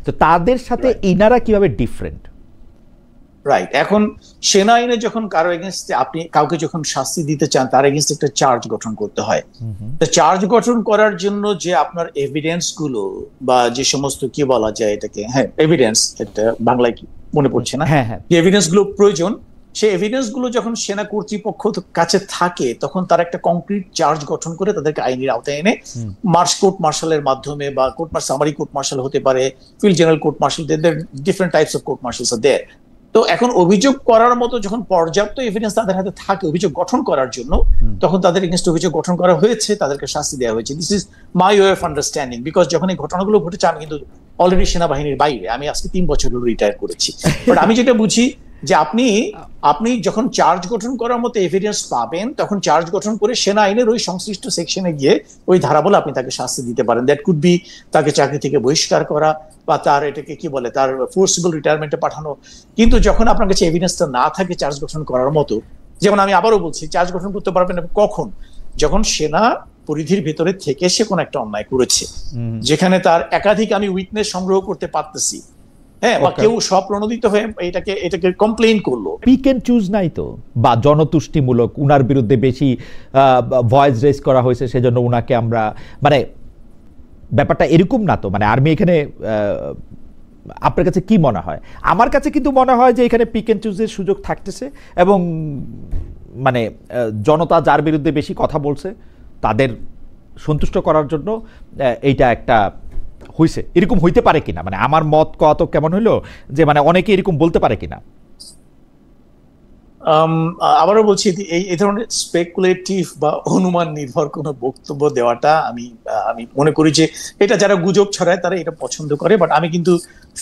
তো তাদের সাথে ইনারা কিভাবে ডিফারেন্ট? রাইট, এখন সেনা আইনে যখন কারো এগেইনস্টে আপনি কাউকে যখন শাস্তি দিতে চান, তার এগেইনস্টে একটা চার্জ গঠন করতে হয়। তো চার্জ গঠন করার জন্য যে আপনার এভিডেন্স গুলো বা যে সমস্ত কি বলা যায় এটাকে, এভিডেন্স, এটা বাংলায় কি মনে পড়ছে না, যে এভিডেন্স গুলো প্রয়োজন, সেই এভিডেন্স গুলো যখন সেনা কর্তৃপক্ষ কাছে থাকে, তখন তার একটা কংক্রিট চার্জ গঠন করে তাদেরকে আইনের আওতায় এনে কোর্ট মার্শালের মাধ্যমে, বা সামারি কোর্ট মার্শাল হতে পারে, field general court martial, different types of court martials are there. তো এখন অভিযোগ করার মতো যখন পর্যাপ্ত এভিডেন্স তাদের হাতে থাকে অভিযোগ গঠন করার জন্য, তখন তাদের এগেইনস্ট অভিযোগ গঠন করা হয়েছে, তাদেরকে শাস্তি দেওয়া হয়েছে। This is my way of understanding, because যখন এই ঘটনাগুলো ঘটেছে, আমি কিন্তু অলরেডি সেনাবাহিনীর বাইরে, আমি আজকে 3 বছর হলো রিটায়ার করেছি। বাট আমি যেটা বুঝি যে আপনি যখন চার্জ গঠন করার মতো এভিডেন্স পাবেন, তখন চার্জ গঠন করে সেনা আইনের ওই সংশ্লিষ্ট সেকশনে গিয়ে ওই ধারা বলে আপনি তাকে শাস্তি দিতে পারেন। দ্যাট কুড বি তাকে চাকরি থেকে বহিষ্কার করা, বা তার এটাকে কি বলে, তার ফোর্সিবল রিটায়ারমেন্টে পাঠানো। কিন্তু যখন আপনার কাছে এভিডেন্সটা না থাকে চার্জ গঠন করার মতো, যেমন আমি আবারও বলছি, চার্জ গঠন করতে পারবেন কখন? যখন সেনা পরিধির ভিতরে থেকে সে কোন একটা অন্যায় করেছে, যেখানে তার একাধিক আমি উইটনেস সংগ্রহ করতে পারতেছি, বা কেউ স্বপ্রণোদিত হয়ে এটাকে কমপ্লেইন করলো। পিক এন্ড চুজ নাই তো, বা জনতুষ্টিমূলক উনার বিরুদ্ধে বেশি ভয়েস রেজ করা হয়েছে, সেজন্য উনাকে আমরা, মানে ব্যাপারটা এরকম না তো। মানে আর্মি এখানে, আপনার কাছে কি মনে হয়? আমার কাছে কিন্তু মনে হয় যে এখানে পিক এন্ড চুজের সুযোগ থাকতেছে, এবং মানে জনতা যার বিরুদ্ধে বেশি কথা বলছে তাদের সন্তুষ্ট করার জন্য এইটা একটা হইছে। এরকম হইতে পারে কিনা, মানে আমার মত কত কেমন হইলো যে মানে অনেকে এরকম বলতে পারে কিনা? আবারও বলছি, এই ধরনের স্পেকুলেটিভ বা অনুমান নির্ভর কোনো বক্তব্য দেওয়াটা আমি মনে করি যে এটা যারা গুজব ছড়ায় তারা এটা পছন্দ করে। বাট আমি কিন্তু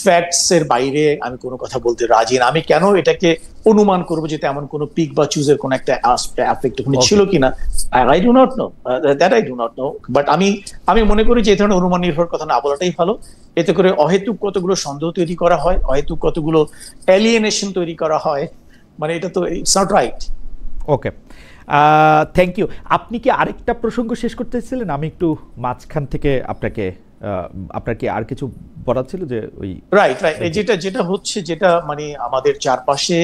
ফ্যাক্টস এর বাইরে আমি কোনো কথা বলতে রাজি না। আমি কেন এটাকে অনুমান করবো যে তেমন কোনো পিক বা চুজের কোনো একটা অ্যাফেক্ট ওখানে ছিল কিনা, I do not know that, I do not know. But আমি মনে করি যে এই ধরনের অনুমান নির্ভর কথা না বলাটাই ভালো। এতে করে অহেতুক কতগুলো সন্দেহ তৈরি করা হয়, অহেতুক কতগুলো এলিয়েনেশন তৈরি করা হয়, মানে এটা তো it's not right. Okay, thank you. আপনি কি আরেকটা প্রসঙ্গ শেষ করতে চাইছিলেন? আমি একটু মাঝখান থেকে আপনার কি আর কিছু বলার ছিল? যে ওই রাইট যেটা হচ্ছে, যেটা মানে আমাদের চারপাশে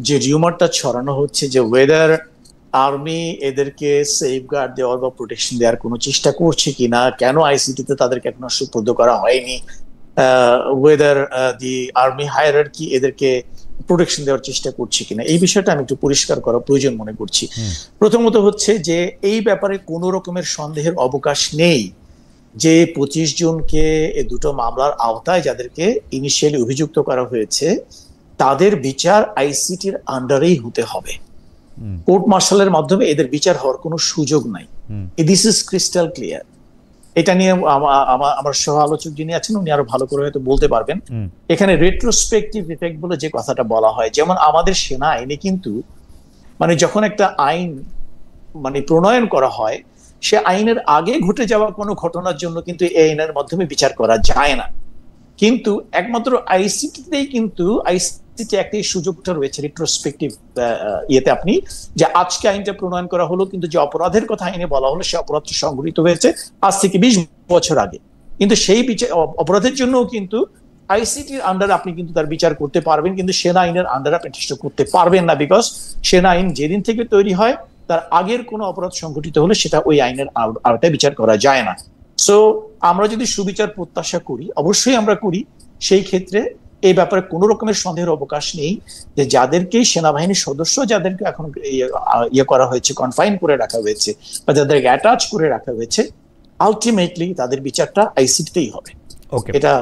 যে রিউমারটা ছড়ানো হচ্ছে যে ওয়েদার আর্মি এদেরকে সেফগার্ড দেওয়ার বা প্রোটেকশন দেওয়ার কোনো চেষ্টা করছে কিনা, কেন আইসিটিতে তাদেরকে এখনো সুপর্দ করা হয়নি, ওয়েদার দি আর্মি হায়ারার্কি এদেরকে প্রোটেকশন দেওয়ার চেষ্টা করছে কিনা, এই বিষয়টা আমি একটু পরিষ্কার করা প্রয়োজন মনে করছি। প্রথমত হচ্ছে যে এই ব্যাপারে কোনো রকমের সন্দেহের অবকাশ নেই যে 25 জনকে এই দুটো মামলার আওতায় যাদেরকে ইনিশিয়ালি অভিযুক্ত করা হয়েছে, তাদের বিচার আইসিটির আন্ডারেই হতে হবে। কোর্ট মার্শালের মাধ্যমে এদের বিচার হওয়ার কোনো সুযোগ নাই। This is crystal clear. এটা নিয়ে আমার সহ আলোচক যিনি আছেন উনি আরো ভালো করে হয়তো বলতে পারবেন। এখানে রেট্রোস্পেক্টিভ ইফেক্ট বলে যে কথাটা বলা হয়, যেমন আমাদের সেনা আইনে কিন্তু মানে যখন একটা আইন মানে প্রণয়ন করা হয়, সে আইনের আগে ঘটে যাওয়া কোনো ঘটনার জন্য কিন্তু এই আইনের মাধ্যমে বিচার করা যায় না। কিন্তু একমাত্র আইসিটিতেই কিন্তু আইসিটি একটা সুযোগটা রয়েছে রেট্রোস্পেক্টিভ ইয়েতে, আপনি যে আজকে আইনটা প্রণয়ন করা হলো, কিন্তু যে অপরাধের কথা আইনে বলা হলো সে অপরাধটা সংঘটিত হয়েছে আজ থেকে 20 বছর আগে, কিন্তু সেই বিচার অপরাধের জন্য কিন্তু আইসিটির আন্ডারে আপনি কিন্তু তার বিচার করতে পারবেন, কিন্তু সেনা আইনের আন্ডারে আপনি চেষ্টা করতে পারবেন না, বিকজ সেনা আইন যেদিন থেকে তৈরি হয় তার আগের কোনো অপরাধ সংঘটিত হলে সেটা ওই আইনের আওতায় বিচার করা যায় না। সো আমরা যদি সুবিচার প্রত্যাশা করি, অবশ্যই আমরা করি, সেই ক্ষেত্রে এই ব্যাপারে কোনো রকমের সন্দেহের অবকাশ নেই যে যাদেরকে সেনাবাহিনীর সদস্য যাদেরকে এখন ইয়ে করা হয়েছে, কনফাইন করে রাখা হয়েছে বা যাদেরকে অ্যাটাচ করে রাখা হয়েছে, আলটিমেটলি তাদের বিচারটা আইসিটিতেই হবে। এটা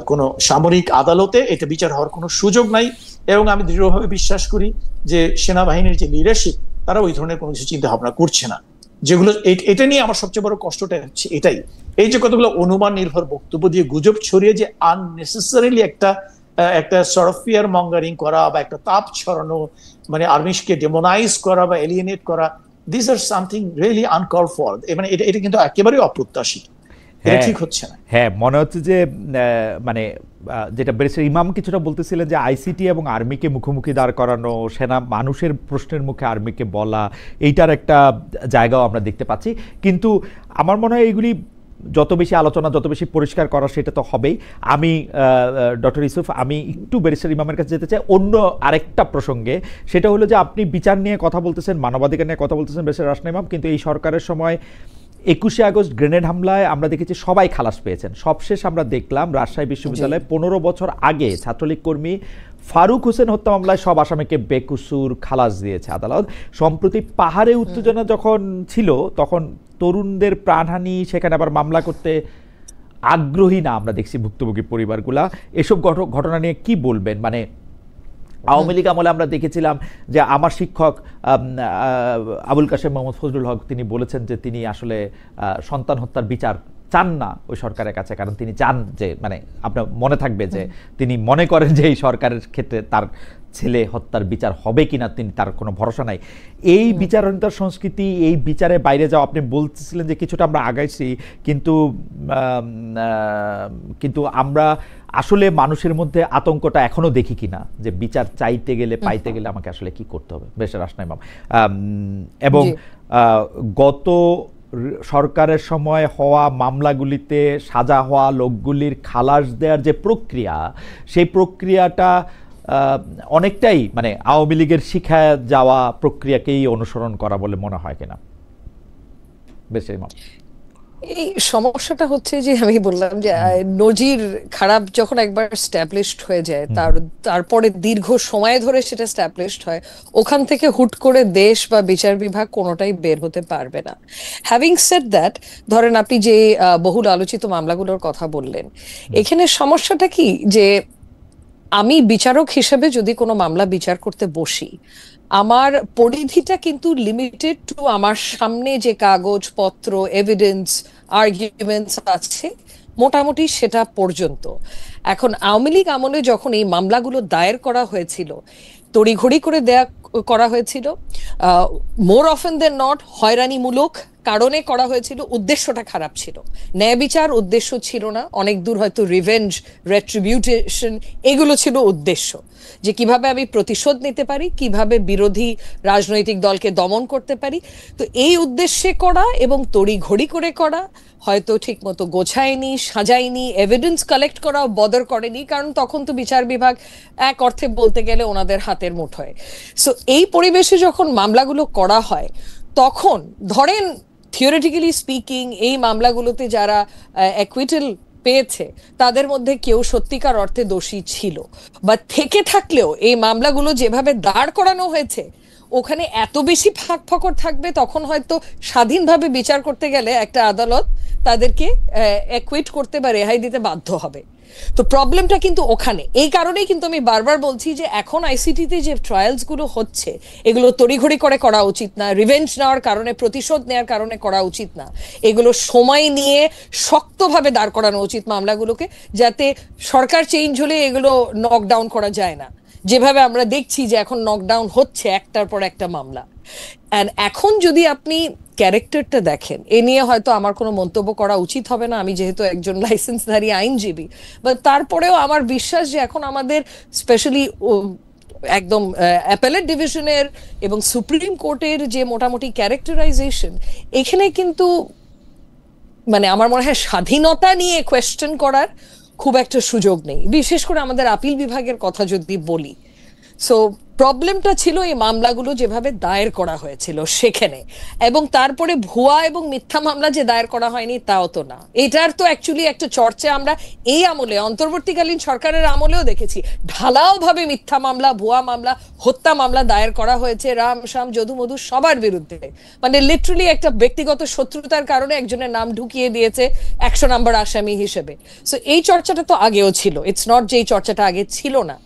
কোনো সামরিক আদালতে এটা বিচার হওয়ার কোনো সুযোগ নাই। এবং আমি দৃঢ়ভাবে বিশ্বাস করি যে সেনাবাহিনীর যে লিডারশিপ তারা ওই ধরনের কোনো কিছু চিন্তা ভাবনা করছে না। যেগুলো এটা নিয়ে আমার সবচেয়ে বড় কষ্টটা হচ্ছে এটাই, এই যে কতগুলো অনুমান নির্ভর বক্তব্য দিয়ে গুজব ছড়িয়ে যে আননেসেসারিলি একটা সর্ট অফ ফিয়ার মঙ্গারিং করা বা একটা তাপ ছড়ানো, মানে আর্মিকে ডেমোনাইজ করা বা এলিয়েনেট করা, this are something really uncalled for. মানে এটা কিন্তু একেবারেই অপ্রত্যাশিত, এটা ঠিক হচ্ছে না। হ্যাঁ, মনে হচ্ছে যে মানে যেটা ব্যারিস্টার ইমাম কিছুটা বলতেছিলেন যে আইসিটি এবং আর্মিকে মুখোমুখি দাঁড় করানো, সেনা মানুষের প্রশ্নের মুখে আর্মিকে বলা, এইটার একটা জায়গাও আমরা দেখতে পাচ্ছি। কিন্তু আমার মনে হয় এইগুলি যত বেশি আলোচনা, যত বেশি পরিষ্কার করা, সেটা তো হবেই। আমি ডক্টর ইউসুফ, আমি একটু ব্যারিস্টার ইমামের কাছে যেতে চাই অন্য আরেকটা প্রসঙ্গে। সেটা হলো যে আপনি বিচার নিয়ে কথা বলতেছেন, মানবাধিকার নিয়ে কথা বলতেছেন ব্যারিস্টার রাসনা ইমাম, কিন্তু এই সরকারের সময় 21শে আগস্ট গ্রেনেড হামলায় আমরা দেখেছি সবাই খালাস পেয়েছেন। সবশেষ আমরা দেখলাম রাজশাহী বিশ্ববিদ্যালয়ে 15 বছর আগে ছাত্রলীগ কর্মী ফারুক হোসেন হত্যা মামলায় সব আসামিকে বেকসুর খালাস দিয়েছে আদালত। সম্প্রতি পাহাড়ে উত্তেজনা যখন ছিল তখন তরুণদের প্রাণহানি, সেখানে আবার মামলা করতে আগ্রহী না আমরা দেখছি ভুক্তভোগী পরিবারগুলা। এসব ঘটনা নিয়ে কি বলবেন? মানে আওয়ামী লীগ আমলে আমরা দেখেছিলাম যে আমার শিক্ষক আবুল কাশেম মোহাম্মদ ফজলুল হক তিনি বলেছেন যে তিনি আসলে সন্তান হত্যার বিচার চান না ওই সরকারের কাছে, কারণ তিনি চান যে, মানে আপনার মনে থাকবে যে তিনি মনে করেন যে এই সরকারের ক্ষেত্রে তার ছেলে হত্যার বিচার হবে কিনা তিনি তার কোনো ভরসা নাই। এই বিচারহীনতার সংস্কৃতি, এই বিচারে বাইরে যাওয়া, আপনি বলতেছিলেন যে কিছুটা আমরা আগাইছি, কিন্তু আমরা আসলে মানুষের মধ্যে আতঙ্কটা এখনো দেখি কিনা যে বিচার চাইতে গেলে, পাইতে গেলে আমাকে আসলে কি করতে হবে। ব্যারিস্টার রাসনা ইমাম, এবং গত সরকারের সময় হওয়া মামলাগুলিতে সাজা হওয়া লোকগুলির খালাস দেওয়ার যে প্রক্রিয়া, সেই প্রক্রিয়াটা অনেকটাই মানে আওয়ামী লীগের শিখায় যাওয়া প্রক্রিয়াকেই অনুসরণ করা বলে মনে হয় কিনা? বেশ, এই সমস্যাটা হচ্ছে যে আমি বললাম যে নজির খারাপ যখন একবার স্ট্যাবলিশড হয়ে যায়, তারপরে দীর্ঘ সময় ধরে সেটা স্ট্যাবলিশড হয়, ওখান থেকে হুট করে দেশ বা বিচার বিভাগ কোনোটাই বের হতে পারবে না। হ্যাভিং সেড দ্যাট, ধরেন আপনি যে বহুল আলোচিত মামলাগুলোর কথা বললেন, এখানে সমস্যাটা কি যে আমি বিচারক হিসেবে যদি কোনো মামলা বিচার করতে বসি, আমার পরিধিটা কিন্তু লিমিটেড টু আমার সামনে যে কাগজপত্র, এভিডেন্স, আর্গুমেন্টস আছে মোটামুটি সেটা পর্যন্ত। এখন আওয়ামী লীগ আমলে যখন এই মামলাগুলো দায়ের করা হয়েছিল, তড়িঘড়ি করে করা হয়েছিল, মোর অফেন দেন নট হয়রানিমূলক কারণে করা হয়েছিল, উদ্দেশ্যটা খারাপ ছিল, ন্যায় বিচার উদ্দেশ্য ছিল না, অনেক দূর হয়তো রিভেঞ্জ, রেট্রিবিউশন এগুলো ছিল উদ্দেশ্য, যে কিভাবে আমি প্রতিশোধ নিতে পারি, কিভাবে বিরোধী রাজনৈতিক দলকে দমন করতে পারি। তো এই উদ্দেশ্যে করা এবং তড়িঘড়ি করে করা, হয়তো ঠিক মতো গোছায়নি, সাজায়নি, এভিডেন্স কালেক্ট করাও বদর করেনি, কারণ তখন তো বিচার বিভাগ এক অর্থে বলতে গেলে ওনাদের হাতের মুঠোয়। সো এই পরিবেশে যখন মামলাগুলো করা হয়, তখন ধরেন থিওরিটিক্যালি স্পিকিং এই মামলাগুলোতে যারা অ্যাকুইটাল পেয়েছে তাদের মধ্যে কেউ সত্যিকার অর্থে দোষী ছিল, বা থেকে থাকলেও এই মামলাগুলো যেভাবে দাঁড় করানো হয়েছে ওখানে এত বেশি ফাঁক ফকর থাকবে, তখন হয়তো স্বাধীনভাবে বিচার করতে গেলে একটা আদালত তাদেরকে অ্যাকুইট করতে বা রেহাই দিতে বাধ্য হবে। তো প্রবলেমটা কিন্তু ওখানে। এই কারণেই কিন্তু আমি বারবার বলছি যে এখন আইসিটিতে যে ট্রায়ালস গুলো হচ্ছে এগুলো তড়িঘড়ি করে করা উচিত না, রিভেঞ্জ নেওয়ার কারণে, প্রতিশোধ নেওয়ার কারণে করা উচিত না, এগুলো সময় নিয়ে শক্তভাবে দাঁড় করানো উচিত মামলাগুলোকে, যাতে সরকার চেঞ্জ হলে এগুলো নকডাউন করা যায় না, যেভাবে আমরা দেখছি যে এখন নকডাউন হচ্ছে একটার পর একটা মামলা। এন্ড এখন যদি আপনি ক্যারেক্টারটা দেখেন, এ নিয়ে হয়তো আমার কোনো মন্তব্য করা উচিত হবে না, আমি যেহেতু একজন লাইসেন্সধারী আইনজীবী, বাট তারপরেও আমার বিশ্বাস যে এখন আমাদের স্পেশালি একদম অ্যাপেলেট ডিভিশনের এবং সুপ্রিম কোর্টের যে মোটামুটি ক্যারেক্টারাইজেশন, এখানে কিন্তু মানে আমার মনে হয় স্বাধীনতা নিয়ে কোয়েশ্চেন করার খুব একটা সুযোগ নেই, বিশেষ করে আমাদের আপিল বিভাগের কথা যদি বলি। সো প্রবলেমটা ছিল এই মামলাগুলো যেভাবে দায়ের করা হয়েছিল সেখানে, এবং তারপরে ভুয়া এবং মিথ্যা মামলা যে দায়ের করা হয়নি তাও তো না। এটার তো অ্যাকচুয়ালি একটা চর্চা আমরা এই আমলে, অন্তর্বর্তীকালীন সরকারের আমলেও দেখেছি, ঢালাও ভাবে মিথ্যা মামলা, ভুয়া মামলা, হত্যা মামলা দায়ের করা হয়েছে রাম শাম যদু মধু সবার বিরুদ্ধে। মানে লিটারালি একটা ব্যক্তিগত শত্রুতার কারণে একজনের নাম ঢুকিয়ে দিয়েছে 100 নম্বর আসামি হিসেবে। সো এই চর্চাটা তো আগেও ছিল, ইটস নট যে এই চর্চাটা আগে ছিল না।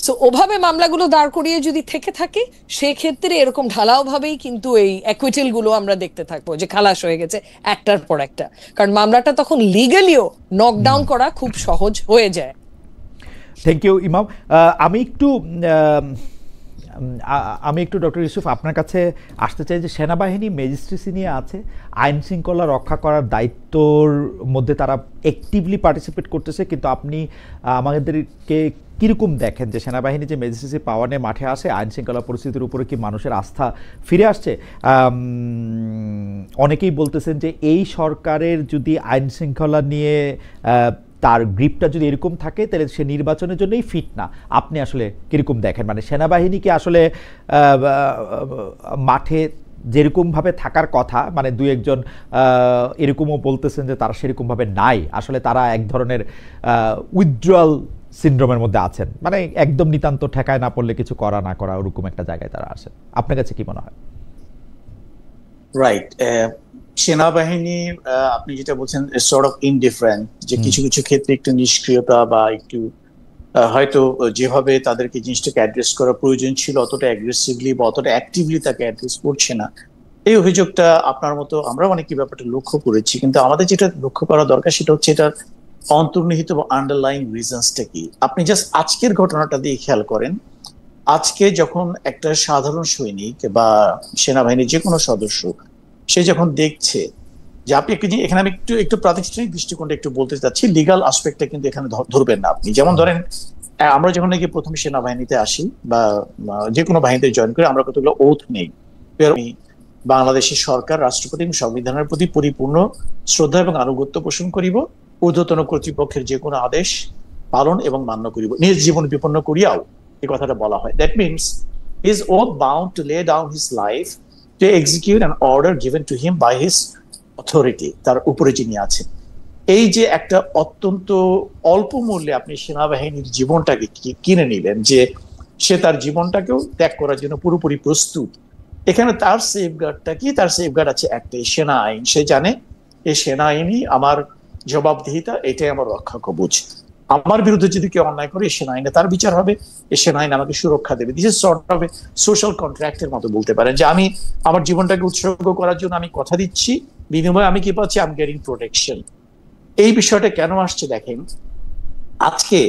সো ওভাবে মামলাগুলো দাঁড় করিয়ে যদি থেকে থাকে সেক্ষেত্রে এরকম ঢালাওভাবেই কিন্তু এই অ্যাকুইটেল গুলো আমরা দেখতে থাকবো যে খালাস হয়ে গেছে একটার পর একটা, কারণ মামলাটা তখন লিগালিও নকডাউন করা খুব সহজ হয়ে যায়। থ্যাংক ইউ ইমাম। আমি একটু ডক্টর ইউসুফ আপনার কাছে আসতে চাই যে সেনাবাহিনী ম্যাজিস্ট্রেসি নিয়ে আছে, আইন শৃঙ্খলা রক্ষা করার দায়িত্বর মধ্যে তারা অ্যাক্টিভলি পার্টিসিপেট করতেছে, কিন্তু আপনি আমাদেরকে কীরকম দেখেন যে সেনাবাহিনী যে ম্যাজিস্ট্রেসি পাওয়ার নিয়ে মাঠে আসে, আইন শৃঙ্খলা পরিস্থিতির উপরে কি মানুষের আস্থা ফিরে আসছে? অনেকেই বলতেছেন যে এই সরকারের যদি আইন শৃঙ্খলা নিয়ে তার গ্রিপটা যদি এরকম থাকে তাহলে সে নির্বাচনের জন্যই ফিট না। আপনি আসলে কীরকম দেখেন, মানে সেনাবাহিনীকে আসলে মাঠে যেরকমভাবে থাকার কথা, মানে দুই একজন এরকমও বলতেছেন যে তারা সেরকমভাবে নাই, আসলে তারা এক ধরনের উইথড্রয়াল সিনড্রোমের মধ্যে আছেন, মানে একদম নিতান্ত ঠেকায় না পড়লে কিছু করা না করা ওরকম একটা জায়গায় তারা আসেন। আপনার কাছে কি মনে হয়? রাইট, সেনাবাহিনী আপনি যেটা বলছেন সর্ট অফ ইনডিফারেন্ট, যে কিছু কিছু ক্ষেত্রে একটু নিষ্ক্রিয়তা বা একটু হয়তো যেভাবে তাদেরকে জিনিসটাকে অ্যাড্রেস করা প্রয়োজন ছিল অতটা অ্যাগ্রেসিভলি বা অতটা অ্যাক্টিভলি তাকে অ্যাড্রেস করছে না, এই অভিযোগটা আপনার মতো আমরা অনেকই ব্যাপারটা লক্ষ্য করেছি। কিন্তু আমাদের যেটা লক্ষ্য করা দরকার সেটা হচ্ছে এটার অন্তর্নিহিত বা আন্ডারলাইং রিজনসটা কি। আপনি জাস্ট আজকের ঘটনাটা দিয়ে খেয়াল করেন, আজকে যখন একটা সাধারণ সৈনিক বা সেনাবাহিনীর যে কোনো সদস্য সে যখন দেখছে যে আপনি এখানে আমি একটু প্রাতিষ্ঠানিক দৃষ্টিকোণটা একটু বলতে চাচ্ছি, লিগাল আসপেক্টটা কিন্তু এখানে ধরবেন না আপনি। যেমন ধরেন আমরা যখন নাকি প্রথম সেনাবাহিনীতে আসি বা যে কোনো বাহিনীতে জয়েন করি, আমরা কতগুলো ওথ নেই, বাংলাদেশের সরকার, রাষ্ট্রপতি এবং সংবিধানের প্রতি পরিপূর্ণ শ্রদ্ধা এবং আনুগত্য পোষণ করিব, ঊর্ধ্বতন কর্তৃপক্ষের যে কোনো আদেশ পালন এবং মান্য করিব, নিজ জীবন বিপন্ন করিয়াও, এই কথাটা বলা হয়। That means he is oath bound to lay down his life to execute an order given to him by his authority, তার উপরে যিনি আছেন। এই যে একটা অত্যন্ত অল্প মূল্যে আপনি সেনাবাহিনীর জীবনটাকে কিনে নিলেন, যে সে তার জীবনটাকেও ত্যাগ করার জন্য পুরোপুরি প্রস্তুত। এখানে তার সেফগার্ডটা কি? তার সেফগার্ড আছে একটাই, সেনা আইন। সে জানে এই সেনা আইনই আমার জবাবদিহিতা, এটাই আমার রক্ষা কবচ। আমার বিরুদ্ধে যদি কেউ অন্যায় করে সেনা আইনে তার বিচার হবে, এই সেনা আইন আমাকে সুরক্ষা দেবে। This is sort of a social কন্ট্রাক্টের মতো বলতে পারেন, যে আমি আমার জীবনটাকে উৎসর্গ করার জন্য আমি কথা দিচ্ছি, বিনিময়ে আমি কি পাচ্ছি? I am getting protection. এই বিষয়টা কেন আসছে দেখেন, আজকে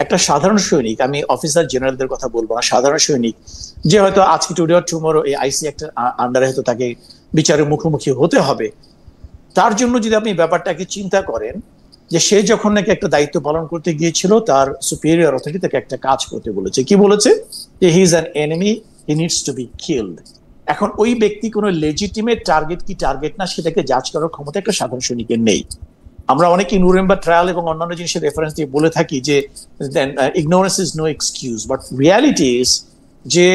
একটা সাধারণ সৈনিক, আমি অফিসার জেনারেলদের কথা বলবো না, সাধারণ সৈনিক যে হয়তো আজকে টুডে অর টুমরো এই আইসি একটা আন্ডারে হয়তো তাকে বিচারের মুখোমুখি হতে হবে, তার জন্য যদি আপনি ব্যাপারটাকে চিন্তা করেন যে সে যখন নাকি একটা দায়িত্ব পালন করতে গিয়েছিল, তার সুপিরিয়র অথরিটি তাকে একটা কাজ করতে বলেছে, কি বলেছে? যে he is an enemy, he needs to be killed. এখন ওই ব্যক্তি কোনো লেজিটিমেট টার্গেট কি টার্গেট না সেটাকে জাজ করার ক্ষমতা একটা সাধারণ সৈনিকের নেই। আমরা অনেকেই নুরেমবার্গ ট্রায়াল এবং অন্যান্য জিনিসের রেফারেন্স দিয়ে বলে থাকি যে ignorance is no excuse, but reality is যে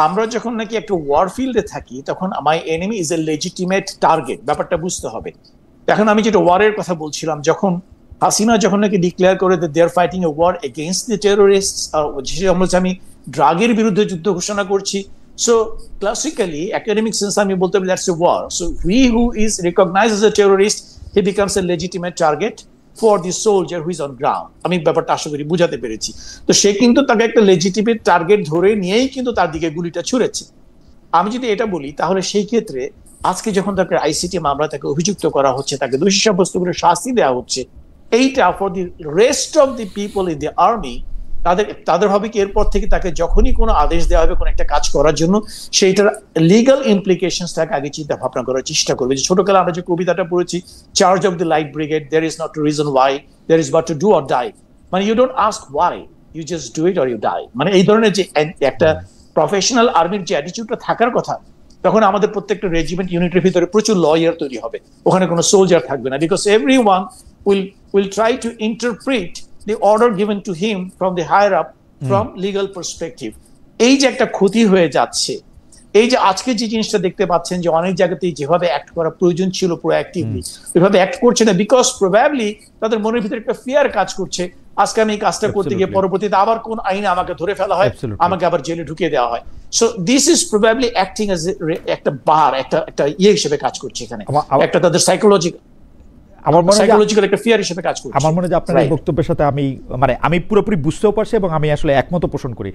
আমরা যখন নাকি একটা ওয়ার ফিল্ডে থাকি তখন my enemy is a legitimate target, ব্যাপারটা বুঝতে হবে। এখন আমি যেটা ওয়ারের কথা বলছিলাম, যখন হাসিনা যখন নাকি ডিক্লেয়ার করে they are fighting a war against the terrorists, আমি ড্রাগের বিরুদ্ধে যুদ্ধ ঘোষণা করছি, সো ক্লাসিক্যালি একাডেমিক সেন্স আমি বলতে পারি that's a war. So he who is recognised as a terrorist, he becomes a legitimate target for the soldier who is on ground. আমি ব্যাপারটা আশা করি বুঝাতে পেরেছি। তো সে কিন্তু তাকে একটা লেজিটিমেট টার্গেট ধরে নিয়েই কিন্তু তার দিকে গুলিটা ছুড়েছে। আমি যদি এটা বলি তাহলে সেই ক্ষেত্রে আজকে যখন তাকে আইসিটি মামলা তাকে অভিযুক্ত করা হচ্ছে, তাকে দোষী সাব্যস্ত করে শাস্তি দেওয়া হচ্ছে, এইটা for the rest of the people in the army, তাদের হবে কি এরপর থেকে তাকে যখনই কোনো আদেশ দেওয়া হবে কোনো একটা কাজ করার জন্য, সেইটার লিগাল ইমপ্লিকেশনস তাকে আগে চিন্তা ভাবনা করার চেষ্টা করবে। যে ছোটকালে আমরা যে কবিতাটা পড়েছি, charge of the light brigade, there is not to reason why, there is but to do or die, মানে you don't ask why, you just do it or you die. মানে এই ধরনের যে একটা প্রফেশনাল আর্মির যে অ্যাটিটিউডটা থাকার কথা, তখন আমাদের প্রত্যেকটা রেজিমেন্ট ইউনিটের ভিতরে প্রচুর লয়ার তৈরি হবে, ওখানে কোনো সোলজার থাকবে না, because everyone will try to interpret the order given to him from the higher up from legal perspective. এই যে একটা ক্ষতি হয়ে যাচ্ছে, এই যে আজকে যে জিনিসটা দেখতে পাচ্ছেন যে অনেক জায়গাতেই যেভাবে অ্যাক্ট করা প্রয়োজন ছিল প্রোঅ্যাক্টিভলি, ওইভাবে অ্যাক্ট করছে না, বিকজ প্রবাবলি তাদের মনের ভিতরে একটা ফিয়ার কাজ করছে, আজকে আমি এই কাজটা করতে গিয়ে পরবর্তীতে আবার কোন আইনে আমাকে ধরে ফেলা হয়, আমাকে আবার জেলে ঢুকিয়ে দেওয়া হয়। So this is probably acting as একটা বার, একটা হিসেবে কাজ করছে এখানে, একটা তাদের সাইকোলজিক্যাল। আমার মনে হয় সাইকোলজিক্যাল একটা ফিয়ার হিসেবে কাজ করছে। আমার মনে হয় যে আপনার এই বক্তব্যের সাথে আমি পুরোপুরি বুঝতেও পারছি এবং আমি আসলে একমত পোষণ করি।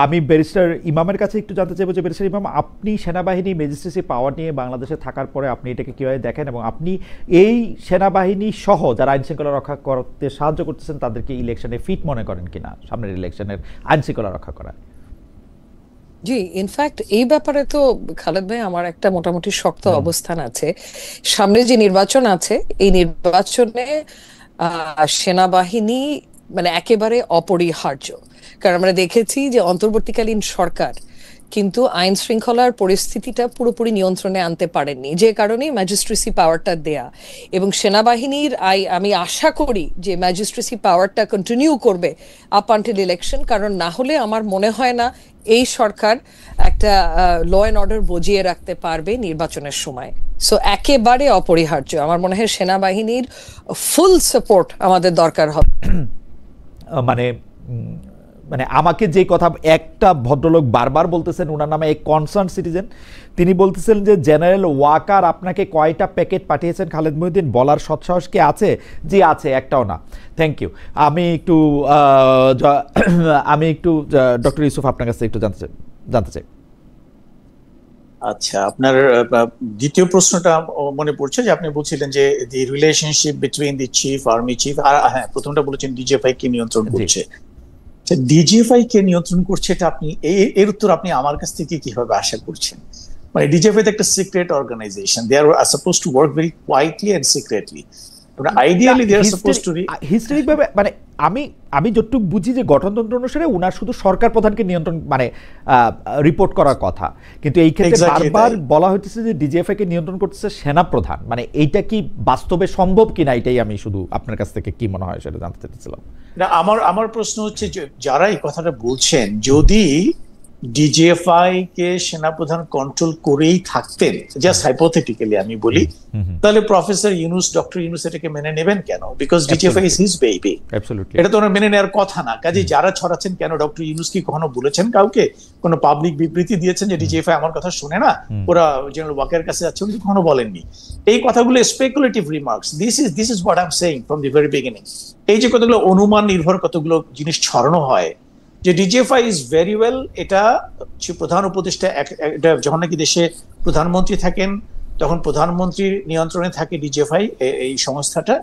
আমি ব্যারিস্টার ইমামের কাছে একটু জানতে চাইবো যে ব্যারিস্টার ইমাম, আপনি সেনাবাহিনী ম্যাজিস্ট্রেসি পাওয়ার নিয়ে বাংলাদেশে থাকার পরে আপনি এটাকে কিভাবে দেখেন, এবং আপনি এই সেনাবাহিনী সহ যারা আইন শৃঙ্খলা রক্ষা করতে সাহায্য করতেছেন তাদেরকে ইলেকশনে ফিট মনে করেন কিনা, সামনের ইলেকশনের আইন শৃঙ্খলা রক্ষা করা? জি, ইনফ্যাক্ট এই ব্যাপারে তো খালেদ ভাই আমার একটা মোটামুটি শক্ত অবস্থান আছে। সামনে যে নির্বাচন আছে, এই নির্বাচনে সেনাবাহিনী মানে একেবারে অপরিহার্য। কারণ আমরা দেখেছি যে অন্তর্বর্তীকালীন সরকার কিন্তু আইন শৃঙ্খলার পরিস্থিতিটা পুরোপুরি নিয়ন্ত্রণে আনতে পারেননি, যে কারণে ম্যাজিস্ট্রেসি পাওয়ারটা দেয়া। এবং সেনাবাহিনীর আমি আশা করি যে ম্যাজিস্ট্রেসি পাওয়ারটা কন্টিনিউ করবে আপ আনটিল ইলেকশন, কারণ না হলে আমার মনে হয় না এই সরকার একটা ল অ্যান্ড অর্ডার বজিয়ে রাখতে পারবে নির্বাচনের সময়। সো একেবারে অপরিহার্য, আমার মনে হয় সেনাবাহিনীর ফুল সাপোর্ট আমাদের দরকার হবে। মানে আমাকে যে কথা একটা ভদ্রলোক বারবার বলতেছেন, ওনার নামে এক কনসার্ন সিটিজেন, তিনি বলতেছেন যে জেনারেল ওয়াকার আপনাকে কয়টা প্যাকেট পাঠিয়েছেন খালেদ মহিউদ্দিন, বলার সৎসাহস কি আছে? জি আছে, একটাও না। Thank you. আমি একটু ডক্টর ইউসুফ আপনার কাছে একটু জানতে চাই। আচ্ছা, আপনার দ্বিতীয় প্রশ্নটা মনে পড়ছে যে আপনি বলছিলেন যে the relationship between the chief, army chief, আর হ্যাঁ প্রথমটা বলেছেন ডিজিএফআই কে নিয়ন্ত্রণ করছে। ডিজিএফআই কে নিয়ন্ত্রণ করছে, এটা আপনি এর উত্তর আপনি আমার কাছ থেকে কিভাবে আশা করছেন? মানে ডিজিএফআই একটা secret organisation, they are suppose to work very quietly and secretly. Ideally they are suppose to historic ভাবে, মানে আমি যতটুকু বুঝি যে গঠনতন্ত্র অনুসারে উনার শুধু সরকার প্রধানকে নিয়ন্ত্রণ মানে রিপোর্ট করার কথা, কিন্তু এই ক্ষেত্রে বারবার বলা হচ্ছে যে ডিজিএফআই কে নিয়ন্ত্রণ করতেছে সেনা প্রধান। মানে এইটা কি বাস্তবে সম্ভব কিনা, এটাই আমি শুধু আপনার কাছ থেকে কি মনে হয় সেটা জানতে চাইছিলাম। না, আমার প্রশ্ন হচ্ছে যে যারা এই কথাটা বলছেন, যদি ডিজিএফআই কে সেনাপ্রধান কন্ট্রোল করেই থাকতেন, জাস্ট হাইপোথেটিক্যালি আমি বলি, তাহলে প্রফেসর ইউনুস, ডক্টর ইউনুস এটাকে মেনে নেবেন কেন? Because DGFI is his baby. এটা তো ওনার মেনে নেওয়ার কথা না। কাজে যারা ছড়াচ্ছেন, কেন ডক্টর ইউনুস কি কখনো বলেছেন কাউকে, কোনো পাবলিক বিবৃতি দিয়েছেন যে ডিজিএফআই আমার কথা শুনে না, ওরা জেনারেল ওয়াকারের কাছে যাচ্ছে? উনি কখনো বলেননি। এই কথাগুলো speculative remarks. This is what I am saying from the very beginning. এই যে কতগুলো অনুমান নির্ভর কতগুলো জিনিস ছড়ানো হয় যে ডিজিএফআই ইজ ভেরি ওয়েল, এটা প্রধান উপদেষ্টা, যখন নাকি দেশে প্রধানমন্ত্রী থাকেন তখন প্রধানমন্ত্রীর নিয়ন্ত্রণে থাকে ডিজিএফআই এই সংস্থাটা।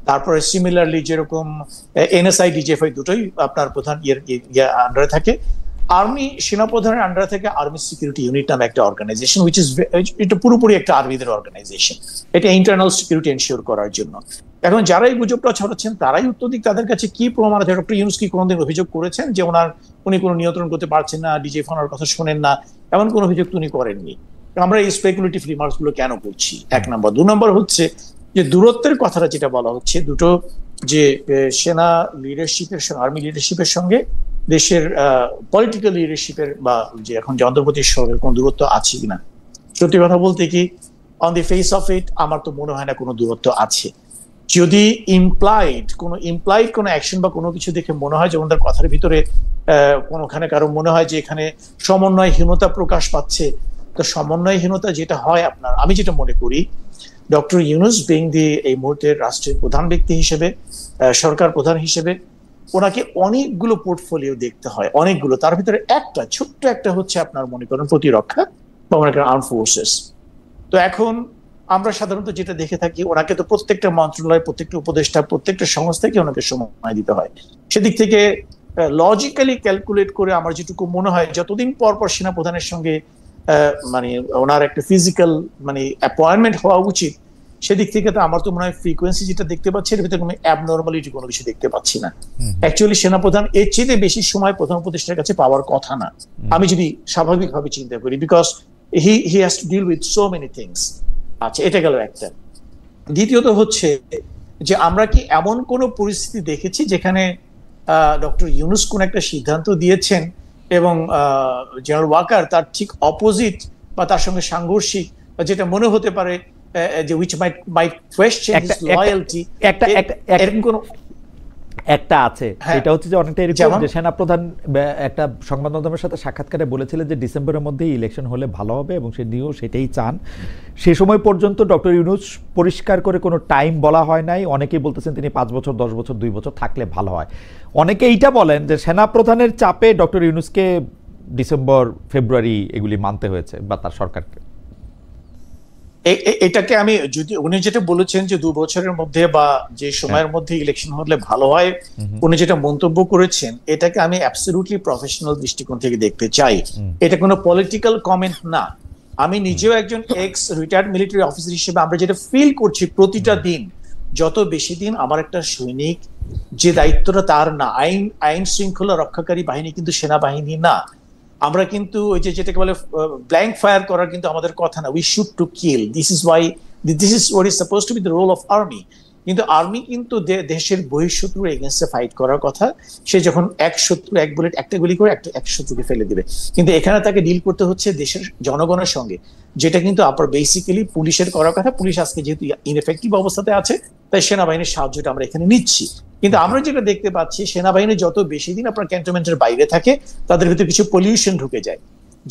তারপরে সিমিলারলি যেরকম এনএসআই, ডিজিএফআই দুটোই আপনার প্রধান আন্ডারে থাকে। আর্মি সেনাপ্রধানের আন্ডারে থেকে আর্মি সিকিউরিটি ইউনিট নামে একটা অর্গানাইজেশন, উইচ ইজ এটা পুরোপুরি একটা আর্মিদের অর্গানাইজেশন। এটা ইন্টারনাল সিকিউরিটি এনশিওর করার জন্য। এখন যারা এই গুজবটা ছড়াচ্ছেন তারাই উত্তর দিক, তাদের কাছে কি প্রমাণ আছে? ডক্টর ইউনুস কি কোনোদিন অভিযোগ করেছেন যে উনি কোনো নিয়ন্ত্রণ করতে পারছেন না, ডিজিএফআই ওনার কথা শোনেন না, এমন কোনো অভিযোগ উনি করেননি? আমরা এই স্পেকুলেটিভ রিমার্কস গুলো কেন করছি? এক নম্বর। 2 নম্বর হচ্ছে যে দূরত্বের কথাটা যেটা বলা হচ্ছে, দুটো যে সেনা লিডারশিপের সঙ্গে আর্মি লিডারশিপের সঙ্গে দেশের পলিটিক্যাল লিডারশিপের বা যে এখন যে অন্তর্বর্তী সরকারের কোনো দূরত্ব আছে কিনা, সত্যি কথা বলতে কি on the face of it আমার তো মনে হয় না কোনো দূরত্ব আছে। যদি ইমপ্লাইড কোনো অ্যাকশন বা কোনো কিছু দেখে মনে হয়, যেমন তার কথার ভিতরে কোনোখানে কারো মনে হয় যে এখানে সমন্বয়হীনতা প্রকাশ পাচ্ছে, তো সমন্বয়হীনতা যেটা হয় আপনার, আমি যেটা মনে করি, ডক্টর ইউনুস বিং দি এই মুহূর্তের রাষ্ট্রের প্রধান ব্যক্তি হিসেবে, সরকার প্রধান হিসেবে, ওনাকে অনেকগুলো পোর্টফোলিও দেখতে হয়, অনেকগুলো। তার ভিতরে ছোট্ট একটা হচ্ছে আপনার মনে করেন প্রতিরক্ষা বা মনে করেন আর্ম ফোর্সেস। তো এখন আমরা সাধারণত যেটা দেখে থাকি, ওনাকে তো প্রত্যেকটা মন্ত্রণালয়, প্রত্যেকটা উপদেষ্টা, প্রত্যেকটা সংস্থাকে ওনাকে সময় দিতে হয়। সেদিক থেকে লজিক্যালি ক্যালকুলেট করে আমার যেটুকু মনে হয়, যতদিন পর পর সেনা প্রধানের সঙ্গে মানে ওনার একটা ফিজিক্যাল মানে অ্যাপয়েন্টমেন্ট হওয়া উচিত, সেদিক থেকে তো আমার তো মনে হয় ফ্রিকোয়েন্সি যেটা দেখতে পাচ্ছি এর ভিতরে কোনো অ্যাবনর্মালিটি কোনো কিছু দেখতে পাচ্ছি না। অ্যাকচুয়ালি সেনাপ্রধান এর চেয়ে বেশি সময় প্রধান উপদেষ্টার কাছে পাওয়ার কথা না, আমি যদি স্বাভাবিকভাবে চিন্তা করি, because he has to deal with so many things. আচ্ছা, এটা গেল একটা। দ্বিতীয়ত হচ্ছে যে আমরা কি এমন কোনো পরিস্থিতি দেখেছি যেখানে ডক্টর ইউনুস কোন একটা সিদ্ধান্ত দিয়েছেন এবং জেনারেল ওয়াকার তার ঠিক অপোজিট বা তার সঙ্গে সাংঘর্ষিক, যেটা মনে হতে পারে যে which might question his loyalty, এরকম কোন একটা আছে, হ্যাঁ। এটা হচ্ছে যে অনেকটা এরকম যেমন? যে সেনাপ্রধান একটা সংবাদ মাধ্যমের সাথে সাক্ষাৎকারে বলেছিলেন যে ডিসেম্বরের মধ্যেই ইলেকশন হলে ভালো হবে এবং সেটিও সেটাই চান। সে সময় পর্যন্ত ডক্টর ইউনূস পরিষ্কার করে কোনো টাইম বলা হয় নাই। অনেকেই বলতেছেন তিনি 5 বছর 10 বছর 2 বছর থাকলে ভালো হয়। অনেকে এইটা বলেন যে সেনাপ্রধানের চাপে ডক্টর ইউনূসকে ডিসেম্বর ফেব্রুয়ারি এগুলি মানতে হয়েছে বা তার সরকারকে। এটাকে আমি যদি উনি যেটা বলেছেন যে 2 বছরের মধ্যে বা যে সময়ের মধ্যে ইলেকশন হলে ভালো হয়, উনি যেটা মন্তব্য করেছেন এটাকে আমি অ্যাবসলিউটলি প্রফেশনাল দৃষ্টিকোণ থেকে দেখতে চাই। এটা কোনো পলিটিক্যাল কমেন্ট না। আমি নিজেও একজন এক্স রিটায়ার্ড মিলিটারি অফিসার হিসেবে আমরা যেটা ফিল করছি প্রতিটা দিন, যত বেশি দিন আমার একটা সৈনিক, যে দায়িত্বটা তার না, আইন শৃঙ্খলা রক্ষাকারী বাহিনী কিন্তু সেনাবাহিনী না। আমরা কিন্তু ওই যে যেটাকে বলে ব্ল্যাঙ্ক ফায়ার করার কিন্তু আমাদের কথা না। We should to kill, this is what is suppose to be the role of army. কিন্তু আর্মি কিন্তু দেশের বহিঃশত্রুর এগেনস্টে ফাইট করার কথা। সে যখন এক শত্রু এক বুলেট একটা গুলি করে এক শত্রুকে ফেলে দিবে, কিন্তু এখানে তাকে ডিল করতে হচ্ছে দেশের জনগণের সঙ্গে, যেটা কিন্তু আপনার বেসিক্যালি পুলিশের করার কথা। পুলিশ আজকে যেহেতু ইনএফেক্টিভ অবস্থাতে আছে, তাই সেনাবাহিনীর সাহায্যটা আমরা এখানে নিচ্ছি। কিন্তু আমরা যেটা দেখতে পাচ্ছি, সেনাবাহিনী যত বেশি দিন আপনার ক্যান্টনমেন্টের বাইরে থাকে, তাদের ভিতরে কিছু পলিউশন ঢুকে যায়,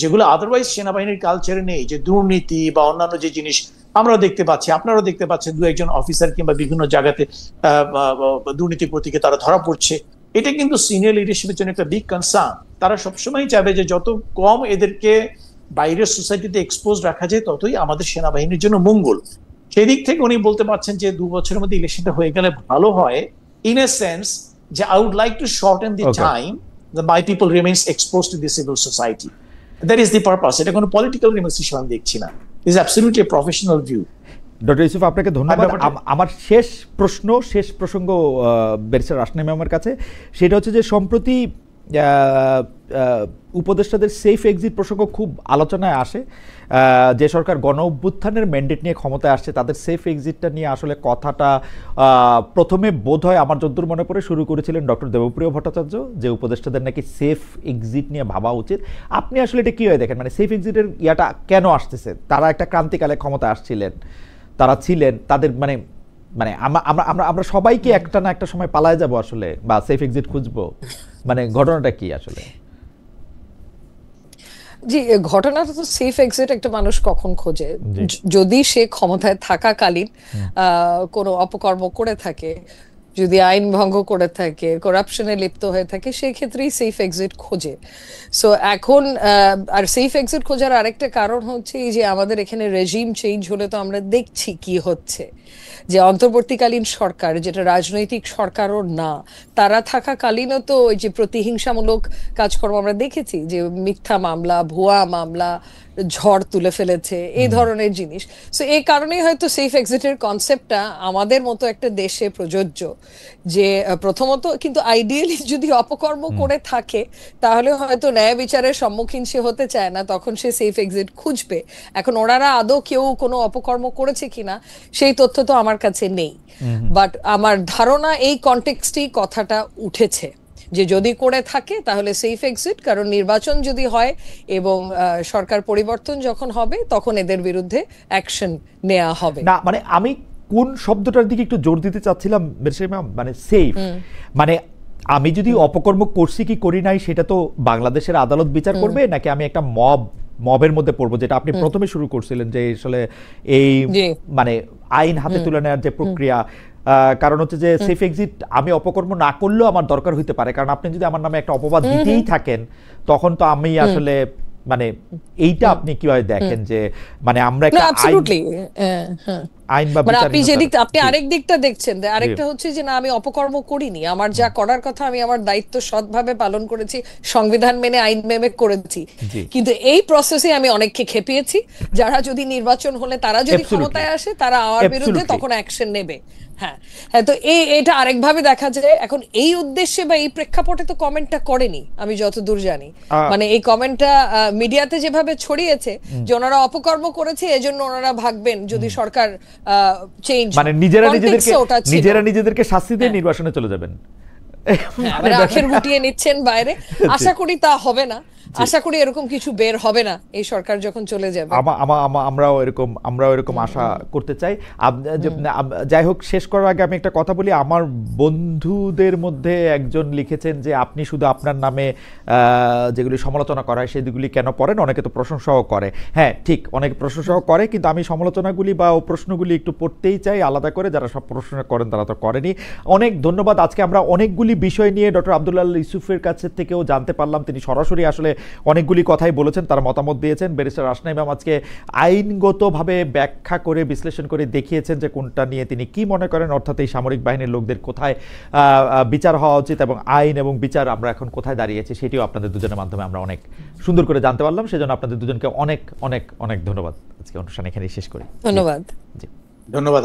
যেগুলো আদারওয়াইজ সেনাবাহিনীর কালচারে নেই। যে দুর্নীতি বা অন্যান্য যে জিনিস আমরা দেখতে পাচ্ছি, আপনারাও দেখতে পাচ্ছেন, 2-1 অফিসার কিংবা বিভিন্ন জায়গাতে দুর্নীতির প্রতীকে তারা ধরা পড়ছে। এটা কিন্তু সিনিয়র লিডারশিপের জন্য একটা বিগ কনসার্ন। তারা সবসময় চাইবে যে যত কম এদেরকে বাইরের সোসাইটিতে এক্সপোজ রাখা যায়, ততই আমাদের সেনাবাহিনীর জন্য মঙ্গল। সেই দিক থেকে উনি বলতে পারছেন যে 2 বছরের মধ্যে ইলেকশনটা হয়ে গেলে ভালো হয়, ইন এ সেন্স যে I would like to shorten the time the my people remains exposed to the civil society. That is the purpose. এটা কোনো পলিটিক্যাল রিমেন্স হিসেবে আমি দেখছি না। Is absolutely a professional view. Doctor Yusuf, আপনাকে ধন্যবাদ। আমার শেষ প্রসঙ্গ ব্যারিস্টার রাশনা ম্যামের কাছে, সেটা হচ্ছে যে সম্প্রতি উপদেষ্টাদের সেফ এক্সিট প্রসঙ্গ খুব আলোচনায় আসে। যে সরকার গণ অভ্যুত্থানের ম্যান্ডেট নিয়ে ক্ষমতায় আসছে, তাদের সেফ এক্সিটটা নিয়ে আসলে কথাটা প্রথমে বোধহয় আমার যদ্দূর মনে পড়ে শুরু করেছিলেন ডক্টর দেবপ্রিয় ভট্টাচার্য, যে উপদেষ্টাদের নাকি সেফ এক্সিট নিয়ে ভাবা উচিত। আপনি আসলে এটা কীভাবে দেখেন, মানে সেফ এক্সিটের ইয়াটা কেন আসতেছে? তারা একটা ক্রান্তিকালে ক্ষমতায় আসছিলেন, তারা ছিলেন, তাদের মানে আমরা সবাইকে একটা না একটা সময় পালায় যাব আসলে, বা সেফ এক্সিট খুঁজবো, মানে ঘটনাটা কি আসলে? জি, ঘটনাটা তো সেফ এক্সিট একটা মানুষ কখন খোঁজে? যদি সে ক্ষমতায় থাকাকালীন কোনো অপকর্ম করে থাকে, যদি আইন ভঙ্গ করে থাকে, করাপশনে লিপ্ত হয়ে থাকে, সেই ক্ষেত্রেই সেফ এক্সিট খোঁজে। সো এখন আর সেফ এক্সিট খোঁজার আরেকটা কারণ হচ্ছে এই যে আমাদের এখানে রেজিম চেঞ্জ হলে তো আমরা দেখছি কি হচ্ছে, যে অন্তর্বর্তীকালীন সরকার, যেটা রাজনৈতিক সরকারও না, তারা থাকাকালীনও তো ওই যে প্রতিহিংসামূলক কাজকর্ম আমরা দেখেছি, যে মিথ্যা মামলা, ভুয়া মামলা, ঝড় তুলে ফেলেছে, এই ধরনের জিনিস। সো এই কারণেই হয়তো সেফ এক্সিটের কনসেপ্টটা আমাদের মতো একটা দেশে প্রযোজ্য, যে প্রথমত কিন্তু আইডিয়ালি যদি অপকর্ম করে থাকে তাহলে হয়তো ন্যায় বিচারের সম্মুখীন সে হতে চায় না, তখন সে সেফ এক্সিট খুঁজবে। এখন ওনারা আদৌ কেউ কোনো অপকর্ম করেছে কিনা সেই তথ্য তো আমার কাছে নেই, বাট আমার ধারণা এই কনটেক্সটেই কথাটা উঠেছে যে যদি করে থাকে তাহলে সেফ এক্সিট, কারণ নির্বাচন যদি হয় এবং সরকার পরিবর্তন যখন হবে তখন এদের বিরুদ্ধে অ্যাকশন নেওয়া হবে না। মানে আমি কোন শব্দটার দিকে একটু জোর দিতে চাচ্ছিলাম ম্যাম, মানে সেফ, মানে আমি যদি অপকর্ম করছি কি করি নাই সেটা তো বাংলাদেশের আদালত বিচার করবে, নাকি আমি একটা মবের মধ্যে পড়বো, যেটা আপনি প্রথমে শুরু করছিলেন যে আসলে এই মানে আইন হাতে তুলে নেওয়ার যে প্রক্রিয়া। কারণ হচ্ছে যে সেফ এক্সিট আমি অপকর্ম না করলেও আমার দরকার হইতে পারে, কারণ আপনি যদি আমার নামে একটা অপবাদ দিতেই থাকেন তখন তো আমি আসলে মানে এইটা আপনি কিভাবে দেখেন যে মানে আমরা একটা আইন বা মানে আপনি যে দিকটা, আপনি আরেক দিকটা দেখছেন, আরেকটা হচ্ছে যে না আমি অপকর্ম করিনি, আমার যা করার কথা আমি আমার দায়িত্ব সৎভাবে পালন করেছি, সংবিধান মেনে আইন মেনে করেছি, কিন্তু এই প্রসেসে আমি অনেককে খেপিয়েছি, যারা যদি নির্বাচন হলে তারা যদি ক্ষমতায় আসে তারা আমার বিরুদ্ধে তখন অ্যাকশন নেবে। হ্যাঁ হ্যাঁ, তো এটা আরেকভাবে দেখা যায়। এখন এই উদ্দেশ্যে বা এই প্রেক্ষাপটে তো কমেন্টটা করেনি আমি যতদূর জানি, মানে এই কমেন্টটা মিডিয়াতে যেভাবে ছড়িয়েছে যে ওনারা অপকর্ম করেছে এজন্য ওনারা ভাগবেন যদি সরকার চেঞ্জ, মানে নিজেরা নিজেদেরকে শাস্তি দিয়ে নির্বাচনে চলে যাবেন, আখের গুটিয়ে নিচ্ছেন বাইরে। আশা করি তা হবে না, আশা করি এরকম কিছু বের হবে না এই সরকার যখন চলে যাবে। আমরাও এরকম আশা করতে চাই। যাই হোক, শেষ করার আগে আমি একটা কথা বলি। আমার বন্ধুদের মধ্যে একজন লিখেছেন যে আপনি শুধু আপনার নামে যেগুলি সমালোচনা করা হয় সেগুলি কেন পড়েন, অনেকে তো প্রশংসাও করে। হ্যাঁ ঠিক, অনেকে প্রশংসাও করে, কিন্তু আমি সমালোচনাগুলি বা প্রশ্নগুলি একটু পড়তেই চাই আলাদা করে। যারা সব প্রশ্ন করেন তারা তো করেনি। অনেক ধন্যবাদ। আজকে আমরা অনেকগুলি বিষয় নিয়ে ডক্টর আব্দুল্লাহ আল ইউসুফের কাছে থেকেও জানতে পারলাম। তিনি সরাসরি আসলে অনেকগুলি কথাই বলেছেন, তার মতামত দিয়েছেন। ব্যারিস্টার রাসনা ইমাম আজকে আইনগতভাবে ব্যাখ্যা করে বিশ্লেষণ করে দেখিয়েছেন যে কোনটা নিয়ে তিনি কি মনে করেন, অর্থাৎ এই সামরিক বাহিনীর লোকদের কোথায় বিচার হওয়া উচিত এবং আইন এবং বিচার আমরা এখন কোথায় দাঁড়িয়েছি সেটিও আপনাদের দুজনের মাধ্যমে আমরা অনেক সুন্দর করে জানতে পারলাম। সেজন্য আপনাদের দুজনকে অনেক অনেক অনেক ধন্যবাদ। আজকে অনুষ্ঠান এখানেই শেষ করি। ধন্যবাদ। ধন্যবাদ।